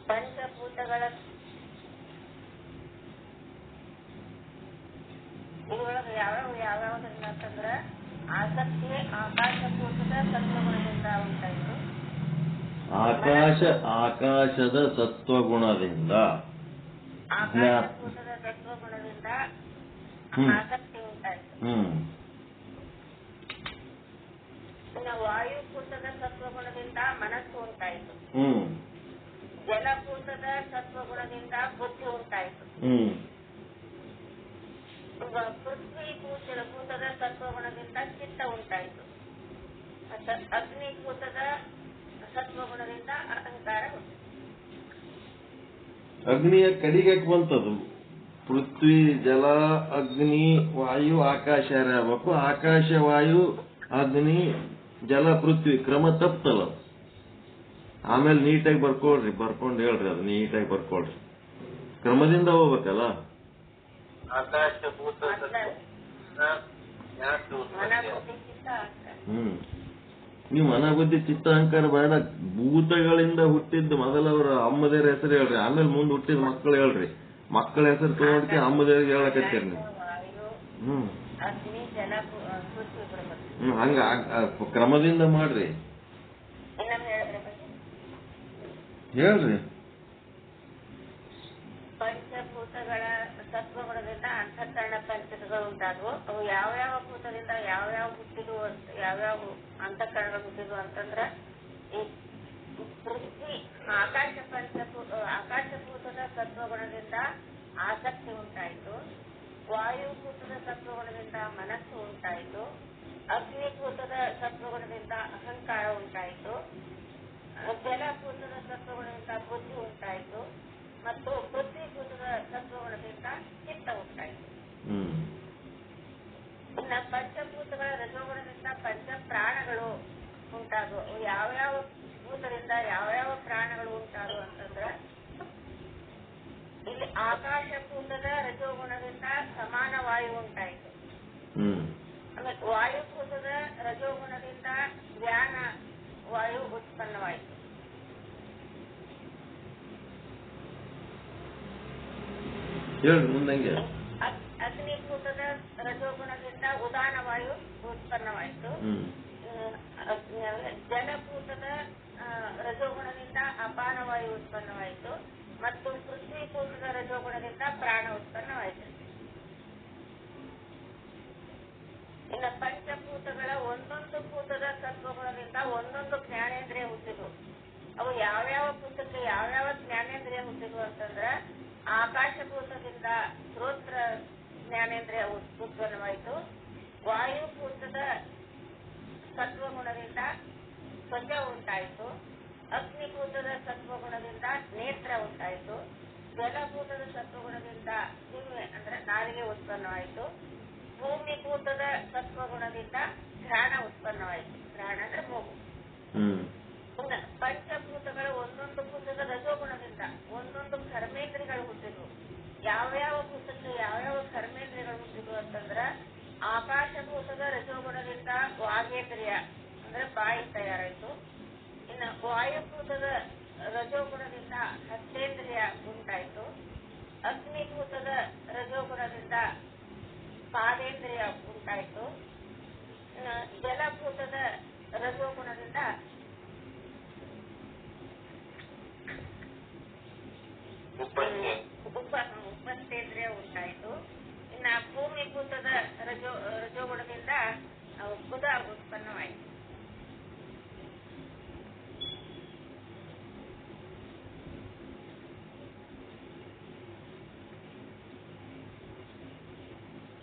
ಪಂಚಭೂತಗಳ ಇದ್ರೊಳಗೆ ಯಾವ್ಯಾವ್ದ್ರಿಂದ ಅಂತಂದ್ರ ಆಸಕ್ತಿ ಆಕಾಶಭೂತದ ಸತ್ವಗುಣದಿಂದ ಉಂಟಾಯಿತು. ಆಕಾಶದ ಸತ್ವಗುಣದಿಂದ, ಆಕಾಶಭೂತದ ಸತ್ವಗುಣದಿಂದ ಆಸಕ್ತಿ ಉಂಟಾಯಿತು. ಇನ್ನು ವಾಯುಭೂತದ ಸತ್ವಗುಣದಿಂದ ಮನಸ್ಸು ಉಂಟಾಯಿತು. ಜಲಭೂತದ ಸತ್ವಗುಣದಿಂದ ಬುದ್ಧಿ ಉಂಟಾಯಿತು. ಪೃಥ್ವಿ ಭೂತದ ಸತ್ವಗುಣದಿಂದ ಚಿತ್ತ ಉಂಟಾಯಿತು. ಅಗ್ನಿಭೂತದ ಸತ್ವಗುಣದಿಂದ ಅಹಂಕಾರ ಉಂಟು. ಅಗ್ನಿಯ ಕಡಿಗೆ ಬಂತದು. ಪೃಥ್ವಿ, ಜಲ, ಅಗ್ನಿ, ವಾಯು, ಆಕಾಶ ಇರಬೇಕು. ಆಕಾಶ, ವಾಯು, ಅಗ್ನಿ, ಜಲ, ಪೃಥ್ವಿ ಕ್ರಮ ತಪ್ಪಲ್ಲ. ಆಮೇಲೆ ನೀಟಾಗಿ ಬರ್ಕೊಳ್ರಿ, ಬರ್ಕೊಂಡು ಹೇಳ್ರಿ, ಅದು ನೀಟಾಗಿ ಬರ್ಕೊಳ್ರಿ. ಕ್ರಮದಿಂದ ಹೋಗ್ಬೇಕಲ್ಲ. ನೀವು ಮನ ಬುದ್ಧಿ ಚಿತ್ತ ಅಹಂಕಾರ ಬೇಡ. ಭೂತಗಳಿಂದ ಹುಟ್ಟಿದ್ದು ಮೊದಲವರ ಅಮ್ಮದೇರ ಹೆಸರು ಹೇಳ್ರಿ, ಆಮೇಲೆ ಮುಂದೆ ಹುಟ್ಟಿದ ಮಕ್ಕಳು ಹೇಳ್ರಿ. ಮಕ್ಕಳ ಹೆಸರು ತಗೊಂಡ್ಕೆ ಅಮ್ಮದೇವ್ರಿಗೆ ಹೇಳಕತ್ತೀರಿ ನೀವು. ಹಂಗ ಕ್ರಮದಿಂದ ಮಾಡ್ರಿ, ಹೇಳ್ರಿ. ಪಂಚಭೂತಗಳ ಸತ್ವಗುಣದಿಂದ ಅಂತಃಕರಣ ಪಂಚಕಗಳು ಉಂಟಾದವು. ಅವು ಯಾವ್ಯಾವ ಭೂತದಿಂದ ಯಾವ್ಯಾವ ಹುಟ್ಟಿದ್ವು, ಯಾವ್ಯಾವ ಅಂತಃಕರಣಗಳು ಹುಟ್ಟಿದ್ವು ಅಂತಂದ್ರ ಈ ಪೃಥ್ವಿ ಆಕಾಶಭೂತದ ಸತ್ವಗುಣದಿಂದ ಆಸಕ್ತಿ ಉಂಟಾಯಿತು. ವಾಯುಭೂತದ ಸತ್ವಗುಣದಿಂದ ಮನಸ್ಸು ಉಂಟಾಯಿತು. ಅಗ್ನಿಭೂತದ ಸತ್ವಗುಣದಿಂದ ಅಹಂಕಾರ ಉಂಟಾಯಿತು. ಜಲಭೂತದ ಸತ್ವಗುಣದಿಂದ ಬುದ್ಧಿ ಉಂಟಾಯಿತು. ಮತ್ತು ಪೃಥ್ವಿಭೂತದ ಸತ್ವಗುಣದಿಂದ ಚಿತ್ತ ಉಂಟಾಯಿತು. ಇನ್ನ ಪಂಚಭೂತಗಳ ರಜೋಗುಣದಿಂದ ಪಂಚ ಪ್ರಾಣಗಳು ಉಂಟಾದವು. ಯಾವ್ಯಾವ ಭೂತದಿಂದ ಯಾವ್ಯಾವ ಪ್ರಾಣಗಳು ಉಂಟಾದವು ಅಂತಂದ್ರ ಇಲ್ಲಿ ಆಕಾಶಭೂತದ ರಜೋಗುಣದಿಂದ ಸಮಾನ ವಾಯು ಉಂಟಾಯಿತು. ಆಮೇಲೆ ವಾಯುಭೂತದ ರಜೋಗುಣದಿಂದ ವ್ಯಾನ ವಾಯು ಉತ್ಪನ್ನವಾಯಿತು. ಅಗ್ನಿಭೂತದ ರಜೋಗುಣದಿಂದ ಉದಾನ ವಾಯು ಉತ್ಪನ್ನವಾಯಿತು. ಜಲಭೂತದ ರಜೋಗುಣದಿಂದ ಅಪಾನ ವಾಯು ಉತ್ಪನ್ನವಾಯಿತು. ಮತ್ತು ಪೃಥ್ವಿಭೂತದ ರಜೋಗುಣದಿಂದ ಪ್ರಾಣ ಉತ್ಪನ್ನವಾಯಿತು. ಇನ್ನು ಪಂಚಭೂತಗಳ ಒಂದೊಂದು ಭೂತದ ಸತ್ವಗುಣದಿಂದ ಅವು ಯಾವ್ಯಾವ ಭೂತಕ್ಕೆ ಯಾವ್ಯಾವ ಜ್ಞಾನೇಂದ್ರಿಯ ಹುಟ್ಟಿದ್ವು ಅಂತಂದ್ರ ಆಕಾಶಭೂತದಿಂದ ಶ್ರೋತ್ರ ಜ್ಞಾನೇಂದ್ರಿಯ ಉತ್ಪನ್ನವಾಯಿತು. ವಾಯುಭೂತದ ಸತ್ವಗುಣದಿಂದ ತ್ವಚ ಉಂಟಾಯಿತು. ಅಗ್ನಿಭೂತದ ಸತ್ವಗುಣದಿಂದ ನೇತ್ರ ಉಂಟಾಯಿತು. ಜಲಭೂತದ ಸತ್ವಗುಣದಿಂದ ಜಿಹ್ವೆ ಅಂದ್ರೆ ನಾಲಿಗೆ ಉತ್ಪನ್ನವಾಯಿತು. ಭೂಮಿಭೂತದ ಸತ್ವಗುಣದಿಂದ ಘ್ರಾಣ ಉತ್ಪನ್ನವಾಯಿತು. ಘ್ರಾಣ ಅಂದ್ರೆ ಮೂಗು. ಪಂಚಭೂತಗಳು ಒಂದೊಂದು ಭೂತದ ರಜೋಗುಣದಿಂದ ಒಂದೊಂದು ಕರ್ಮೇಂದ್ರಿಗಳು ಹುಟ್ಟಿದ್ವು. ಯಾವ್ಯಾವ ಭೂತಕ್ಕೆ ಯಾವ್ಯಾವ ಕರ್ಮೇಂದ್ರಿಗಳು ಹುಟ್ಟಿದ್ವು ಅಂತಂದ್ರ ಆಕಾಶಭೂತದ ರಜೋಗುಣದಿಂದ ವಾಗೇಂದ್ರಿಯ ಅಂದ್ರೆ ಬಾಯಿ ತಯಾರಾಯಿತು. ಇನ್ನು ವಾಯುಭೂತದ ರಜೋಗುಣದಿಂದ ಹಸ್ತೇಂದ್ರಿಯ ಉಂಟಾಯಿತು. ಅಗ್ನಿಭೂತದ ರಜೋಗುಣದಿಂದ ಪಾದೇಂದ್ರಿಯ ಉಂಟಾಯಿತು. ಜಲಭೂತದ ರಜೋಗುಣದಿಂದ ಉಪಸ್ಥೇಂದ್ರಿಯ ಉಂಟಾಯಿತು. ಇನ್ನು ಭೂಮಿಭೂತದ ರಜೋಗುಣದಿಂದ ಬುಧ ಉತ್ಪನ್ನವಾಯಿತು.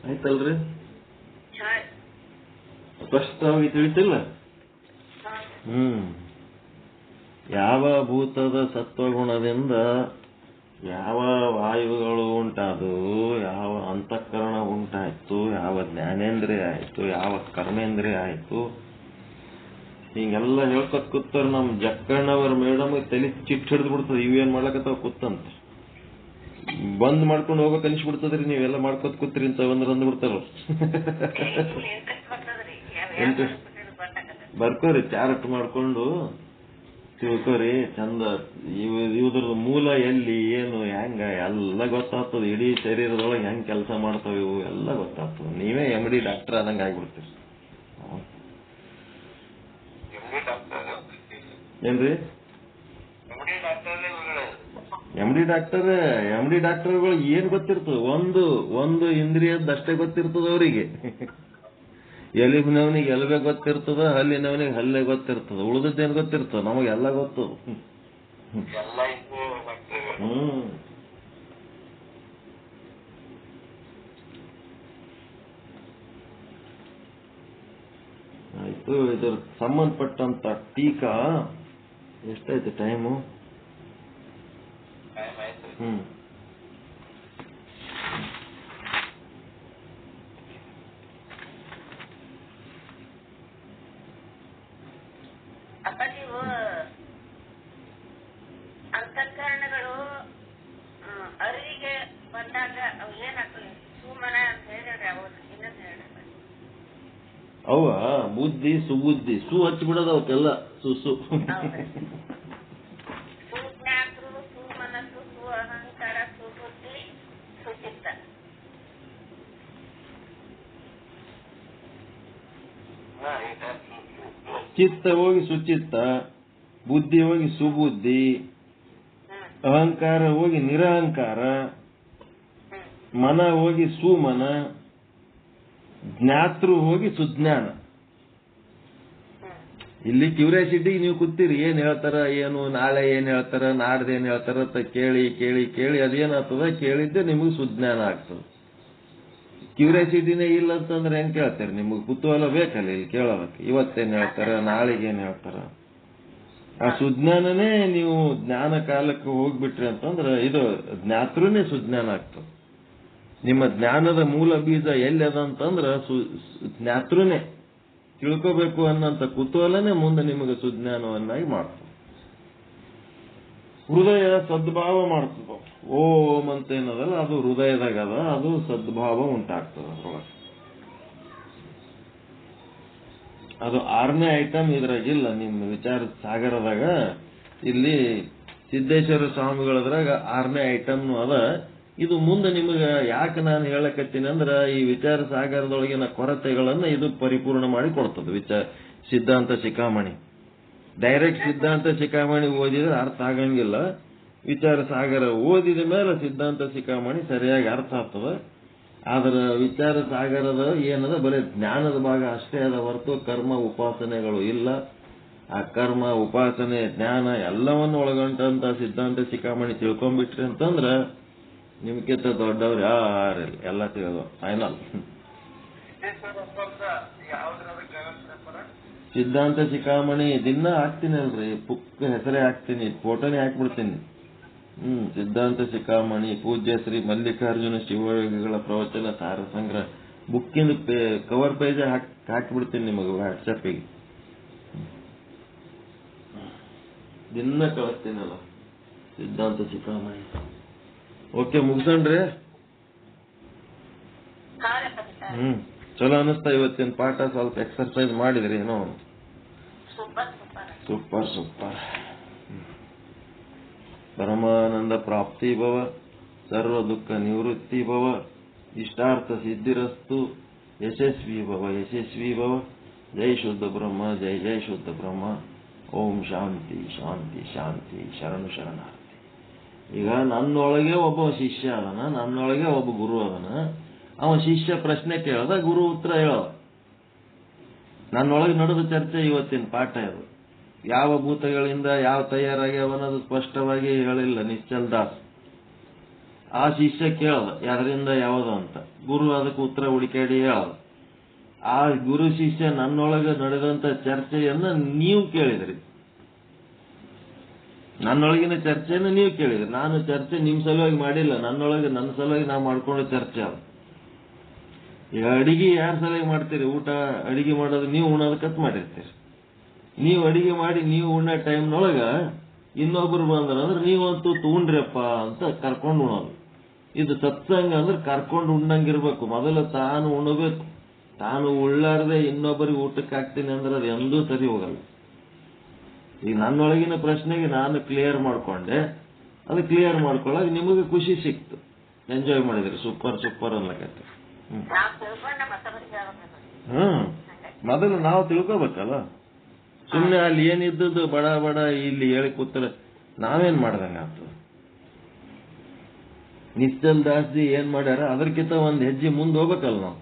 ಆಯ್ತಲ್ರಿ? ಸ್ಪಷ್ಟವಾಗಿ ತಿಳಿತಿಲ್ಲ? ಯಾವ ಭೂತದ ಸತ್ವಗುಣದಿಂದ ಯಾವ ವಾಯುಗಳು ಉಂಟಾದವು, ಯಾವ ಅಂತಃಕರಣ ಉಂಟಾಯ್ತು, ಯಾವ ಜ್ಞಾನೇಂದ್ರಿಯ ಆಯ್ತು, ಯಾವ ಕರ್ಮೇಂದ್ರಿಯ ಆಯ್ತು, ಹಿಂಗೆಲ್ಲ ಹೇಳ್ಕೊತ್ ಕೂತಾರ. ನಮ್ ಜಕ್ಕಣ್ಣವ್ರ ಮೇಡಮ್ ತಲೆ ಚಿಟ್ ಹಿಡಿದು ಬಿಡ್ತದೆ. ಇವೇನ್ ಮಾಡ್ಲಕತ್ತಾವ ಕೂತಂತ ಬಂದ್ ಮಾಡ್ಕೊಂಡು ಹೋಗಕ್ ಅನ್ಸ್ಬಿಡ್ತದ್ರಿ. ನೀವೆಲ್ಲ ಮಾಡ್ಕೊತ್ ಕೂತ್ರಿ ಅಂತ ಅಂದ್ ಬಿಡ್ತಾರ. ಬರ್ಕೋರಿ, ಚಾರ್ಟ್ ಮಾಡ್ಕೊಂಡು ತಿಳ್ಕೋರಿ ಚಂದ. ಇವ್ರದ್ದು ಮೂಲ ಎಲ್ಲಿ ಏನು ಹೆಂಗ ಎಲ್ಲ ಗೊತ್ತಾಗ್ತದ. ಇಡೀ ಶರೀರದೊಳಗೆ ಹೆಂಗ್ ಕೆಲಸ ಮಾಡ್ತಾವ ಇವು ಎಲ್ಲ ಗೊತ್ತಾಗ್ತದ. ನೀವೇ MD ಡಾಕ್ಟರ್ ಆದಂಗ ಆಗ್ಬಿಡ್ತೀರಿ. ಏನ್ರಿ MD ಡಾಕ್ಟರ್ಗಳು ಏನ್ ಗೊತ್ತಿರ್ತದ? ಒಂದು ಇಂದ್ರಿಯದಷ್ಟೇ ಗೊತ್ತಿರ್ತದ ಅವರಿಗೆ. ಎಲಿನವನಿಗೆ ಎಲುಬೆ ಗೊತ್ತಿರ್ತದ, ಹಲ್ಲಿನವನಿಗೆ ಹಲ್ಲೆ ಗೊತ್ತಿರ್ತದ, ಉಳಿದದ್ದೇನು ಗೊತ್ತಿರ್ತದ? ನಮಗೆಲ್ಲ ಗೊತ್ತು. ಆಯ್ತು. ಇದ್ರ ಸಂಬಂಧಪಟ್ಟಂತ ಟೀಕಾ ಎಷ್ಟಾಯ್ತು ಟೈಮು? ಅಪ್ಪ, ನೀವು ಅಂತಃಕರಣಗಳು ಅರಿವಿಗೆ ಬಂದಾಗ ಅವು ಏನಾಗ್ತವೆ? ಸುಮನ ಅಂತ ಹೇಳಿದ್ರೆ ಅವು ಇನ್ನೊಂದು ಹೇಳ್ರಿ. ಅವ ಬುದ್ಧಿ ಸುಬುದ್ಧಿ ಸು ಹಚ್ಚಿಬಿಡೋದು ಅವಕ್ಕೆಲ್ಲ. ಸುಸು ಸುಜ್ಞಾತೃ, ಸುಮನಸ್ಸು, ಸು ಅಹಂಕಾರ, ಸುಬುದ್ಧಿ, ಸುಚಿತ್ತ. ಚಿತ್ತ ಹೋಗಿ ಸುಚಿತ್ತ, ಬುದ್ಧಿ ಹೋಗಿ ಸುಬುದ್ಧಿ, ಅಹಂಕಾರ ಹೋಗಿ ನಿರಹಂಕಾರ, ಮನ ಹೋಗಿ ಸುಮನ, ಜ್ಞಾತೃ ಹೋಗಿ ಸುಜ್ಞಾನ. ಇಲ್ಲಿ ಕ್ಯೂರಿಯಾಸಿಟಿ ನೀವು ಕೂತೀರಿ, ಏನ್ ಹೇಳ್ತಾರ, ಏನು ನಾಳೆ ಏನ್ ಹೇಳ್ತಾರ, ನಾಡ್ದು ಏನ್ ಹೇಳ್ತಾರ ಅಂತ ಕೇಳಿ ಕೇಳಿ ಕೇಳಿ ಅದೇನಾಗ್ತದ? ಕೇಳಿದ್ದೆ ನಿಮಗೆ ಸುಜ್ಞಾನ ಆಗ್ತದೆ. ಕ್ಯೂರಿಯಾಸಿಟಿನೇ ಇಲ್ಲ ಅಂತಂದ್ರೆ ಹೆಂಗ್ ಕೇಳ್ತಾರೆ? ನಿಮಗೆ ಕುತೂಹಲ ಬೇಕಲ್ಲ ಇಲ್ಲಿ ಕೇಳೋದಕ್ಕೆ. ಇವತ್ತೇನ್ ಹೇಳ್ತಾರ, ನಾಳೆಗೇನ್ ಹೇಳ್ತಾರ? ಆ ಸುಜ್ಞಾನನೇ ನೀವು ಜ್ಞಾನ ಕಾಲಕ್ಕೆ ಹೋಗ್ಬಿಟ್ರಿ ಅಂತಂದ್ರೆ ಇದು ಜ್ಞಾತೃನೇ ಸುಜ್ಞಾನ ಆಗ್ತದೆ. ನಿಮ್ಮ ಜ್ಞಾನದ ಮೂಲ ಬೀಜ ಎಲ್ಲಿ ಅದ ಅಂತಂದ್ರ ಜ್ಞಾತೃನೇ. ತಿಳ್ಕೋಬೇಕು ಅನ್ನೋಂಥ ಕುತೂಹಲನೇ ಮುಂದೆ ನಿಮಗೆ ಸುಜ್ಞಾನವನ್ನಾಗಿ ಮಾಡ್ತದೆ. ಹೃದಯ ಸದ್ಭಾವ ಮಾಡ್ತದ. ಓಂ ಅಂತ ಏನದಲ್ಲ ಅದು ಹೃದಯದಾಗ ಅದ, ಅದು ಸದ್ಭಾವ ಉಂಟಾಗ್ತದ ಅದ್ರೊಳಗೆ. ಅದು 6ನೇ ಐಟಮ್ ಇದ್ರಾಗಿಲ್ಲ ನಿಮ್ಮ ವಿಚಾರ ಸಾಗರದಾಗ. ಇಲ್ಲಿ ಸಿದ್ದೇಶ್ವರ ಸ್ವಾಮಿಗಳದ್ರಾಗ 6ನೇ ಐಟಮ್ನು ಅದ. ಇದು ಮುಂದೆ ನಿಮಗೆ ಯಾಕೆ ನಾನು ಹೇಳಕತ್ತೀನಿ ಅಂದ್ರ ಈ ವಿಚಾರ ಸಾಗರದೊಳಗಿನ ಕೊರತೆಗಳನ್ನ ಇದು ಪರಿಪೂರ್ಣ ಮಾಡಿ ಕೊಡ್ತದೆ. ಸಿದ್ಧಾಂತ ಶಿಖಾಮಣಿ ಡೈರೆಕ್ಟ್ ಸಿದ್ಧಾಂತ ಶಿಖಾಮಣಿ ಓದಿದ್ರೆ ಅರ್ಥ ಆಗಂಗಿಲ್ಲ. ವಿಚಾರ ಸಾಗರ ಓದಿದ ಮೇಲೆ ಸಿದ್ಧಾಂತ ಶಿಖಾಮಣಿ ಸರಿಯಾಗಿ ಅರ್ಥ ಆಗ್ತದೆ. ಆದ್ರ ವಿಚಾರ ಸಾಗರದ ಏನದ ಬರೀ ಜ್ಞಾನದ ಭಾಗ ಅಷ್ಟೇ ಅದ ಹೊರತು ಕರ್ಮ ಉಪಾಸನೆಗಳು ಇಲ್ಲ. ಆ ಕರ್ಮ ಉಪಾಸನೆ ಜ್ಞಾನ ಎಲ್ಲವನ್ನು ಒಳಗೊಂಡಂತ ಸಿದ್ಧಾಂತ ಶಿಖಾಮಣಿ ತಿಳ್ಕೊಂಡ್ಬಿಟ್ರಿ ಅಂತಂದ್ರ ನಿಮ್ಗಿಂತ ದೊಡ್ಡವ್ರು ಯಾರಿಲ್ಲ, ಎಲ್ಲ ತಿಳಿದವ ಫೈನಲ್. ಸಿದ್ಧಾಂತ ಶಿಖಾಮಣಿ ದಿನ ಹಾಕ್ತೀನಿ ಅಲ್ರಿ, ಬುಕ್ ಹೆಸರೇ ಹಾಕ್ತೀನಿ, ಫೋಟೋನೇ ಹಾಕ್ಬಿಡ್ತೀನಿ. ಸಿದ್ಧಾಂತ ಶಿಖಾಮಣಿ ಪೂಜ್ಯ ಶ್ರೀ ಮಲ್ಲಿಕಾರ್ಜುನ ಶಿವಯೋಗಿಗಳ ಪ್ರವಚನ ಸಾರ ಸಂಗ್ರಹ ಬುಕ್ಕಿನ ಕವರ್ ಪೇಜ್ ಹಾಕಿಬಿಡ್ತೀನಿ ನಿಮಗೆ ವಾಟ್ಸಪ್ಪಿಗೆ. ದಿನ ಕಳಿಸ್ತೀನಲ್ಲ ಸಿದ್ಧಾಂತ ಶಿಖಾಮಣಿ. ಓಕೆ, ಮುಗಿಸಣ್ರಿ. ಚಲೋ ಅನಿಸ್ತಾ ಇವತ್ತಿನ ಪಾಠ? ಸ್ವಲ್ಪ ಎಕ್ಸರ್ಸೈಸ್ ಮಾಡಿದ್ರಿ ಏನೋ? Super super. ಪರಮಾನಂದ ಪ್ರಾಪ್ತಿ ಭವ, ಸರ್ವ ದುಃಖ ನಿವೃತ್ತಿ ಭವ, ಇಷ್ಟಾರ್ಥ ಸಿದ್ಧಿರಸ್ತು, ಯಶಸ್ವಿ ಭವ ಯಶಸ್ವಿ ಭವ. ಜೈ ಶುದ್ಧ ಬ್ರಹ್ಮ, ಜೈ ಜೈ ಶುದ್ಧ ಬ್ರಹ್ಮ. ಓಂ ಶಾಂತಿ ಶಾಂತಿ ಶಾಂತಿ. ಶರಣು ಶರಣಾರ್ಥಿ. ಈಗ ನನ್ನೊಳಗೆ ಒಬ್ಬ ಶಿಷ್ಯ ಅದನ, ನನ್ನೊಳಗೆ ಒಬ್ಬ ಗುರು ಅದನ. ಅವ ಶಿಷ್ಯ ಪ್ರಶ್ನೆ ಕೇಳದ, ಗುರು ಉತ್ತರ ಹೇಳದ. ನನ್ನೊಳಗೆ ನಡೆದ ಚರ್ಚೆ ಇವತ್ತಿನ ಪಾಠ ಇದು. ಯಾವ ಭೂತಗಳಿಂದ ಯಾವ ತಯಾರಾಗ್ಯಾವ ಅನ್ನೋದು ಸ್ಪಷ್ಟವಾಗಿ ಹೇಳಿಲ್ಲ ನಿಶ್ಚಲ್ ದಾಸ್. ಆ ಶಿಷ್ಯ ಕೇಳದ ಯಾವ್ದರಿಂದ ಯಾವುದು ಅಂತ, ಗುರು ಅದಕ್ಕೆ ಉತ್ತರ ಹುಡುಕಾಡಿ ಹೇಳದ. ಆ ಗುರು ಶಿಷ್ಯ ನನ್ನೊಳಗೆ ನಡೆದಂತ ಚರ್ಚೆಯನ್ನ ನೀವು ಕೇಳಿದ್ರಿ, ನನ್ನೊಳಗಿನ ಚರ್ಚೆಯನ್ನು ನೀವು ಕೇಳಿದ್ರಿ. ನಾನು ಚರ್ಚೆ ನಿಮ್ ಸಲುವಾಗಿ ಮಾಡಿಲ್ಲ, ನನ್ನೊಳಗೆ ನನ್ನ ಸಲುವಾಗಿ ನಾವು ಮಾಡ್ಕೊಂಡು ಚರ್ಚೆ ಅದು. ಈಗ ಅಡಿಗೆ ಯಾರ ಸಲುವಾಗಿ ಮಾಡ್ತೀರಿ? ಊಟ ಅಡಿಗೆ ಮಾಡೋದು ನೀವು ಉಣ್ಣೋದಕ್ಕತ್ ಮಾಡಿರ್ತೀರಿ. ನೀವು ಅಡಿಗೆ ಮಾಡಿ ನೀವು ಉಣ್ಣೋ ಟೈಮ್ನೊಳಗ ಇನ್ನೊಬ್ರು ಬಂದ್ರಂದ್ರೆ ನೀವಂತೂ ಉಣ್ರಿಯಪ್ಪ ಅಂತ ಕರ್ಕೊಂಡು ಉಣ್ಣೋದು. ಇದು ಸತ್ಸಂಗ ಅಂದ್ರೆ ಕರ್ಕೊಂಡು ಉಣ್ಣಂಗಿರ್ಬೇಕು. ಮೊದಲು ತಾನು ಉಣ್ಣಬೇಕು. ತಾನು ಉಳ್ಳಾರ್ದೆ ಇನ್ನೊಬ್ಬರಿಗೆ ಊಟಕ್ಕೆ ಹಾಕ್ತೀನಿ ಅಂದ್ರೆ ಅದು ಎಂದೂ ಸರಿ ಹೋಗಲ್ಲ. ಈಗ ನನ್ನೊಳಗಿನ ಪ್ರಶ್ನೆಗೆ ನಾನು ಕ್ಲಿಯರ್ ಮಾಡ್ಕೊಂಡೆ, ಅದು ಕ್ಲಿಯರ್ ಮಾಡ್ಕೊಳ್ಳೋಕೆ ನಿಮಗೆ ಖುಷಿ ಸಿಕ್ತು, ಎಂಜಾಯ್ ಮಾಡಿದ್ರಿ. ಸೂಪರ್ ಸೂಪರ್ ಅನ್ನಕತ್ತೆ. ಮೊದಲು ನಾವು ತಿಳ್ಕೋಬೇಕಲ್ಲ. ಸುಮ್ಮನೆ ಅಲ್ಲಿ ಏನಿದ್ದದ್ದು ಬಡ ಬಡ ಇಲ್ಲಿ ಹೇಳಿ ಕೂತ್ರೆ ನಾವೇನ್ ಮಾಡ್ದಂಗ ಆಗ್ತದೆ. ನಿಶ್ಚಲ್ ದಾಸ್ಜಿ ಏನ್ ಮಾಡ್ಯಾರ ಅದಕ್ಕಿಂತ ಒಂದ್ ಹೆಜ್ಜೆ ಮುಂದೆ ಹೋಗ್ಬೇಕಲ್ಲ ನಾವು.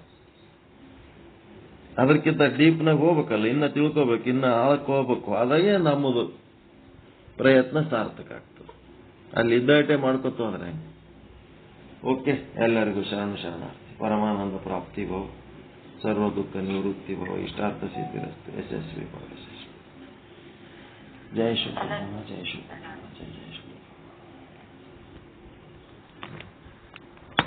ಅದಕ್ಕಿಂತ ಡೀಪ್ನಾಗ ಹೋಗ್ಬೇಕಲ್ಲ, ಇನ್ನ ತಿಳ್ಕೋಬೇಕು, ಇನ್ನ ಆಳಕ್ಕೆ ಹೋಗ್ಬೇಕು. ಅದಾಗೆ ನಮ್ಮದು ಪ್ರಯತ್ನ ಸಾರ್ಥಕ ಆಗ್ತದೆ. ಅಲ್ಲಿ ಇದ್ದಾಟೆ ಮಾಡ್ಕೊತ ಹೋದ್ರೆ. ಓಕೆ, ಎಲ್ಲರಿಗೂ ಶರಣು ಶರಣಾರ್ಥಿ. ಪರಮಾನಂದ ಪ್ರಾಪ್ತಿ ಭವ, ಸರ್ವ ದುಃಖ ನಿವೃತ್ತಿ ಭವ, ಇಷ್ಟಾರ್ಥ ಸಿದ್ಧಿರಸ್ತು, ಯಶಸ್ವಿ ಭವ ಯಶಸ್ವಿ. ಜೈ ಶುದ್ಧ, ಜೈ ಶುದ್ಧ.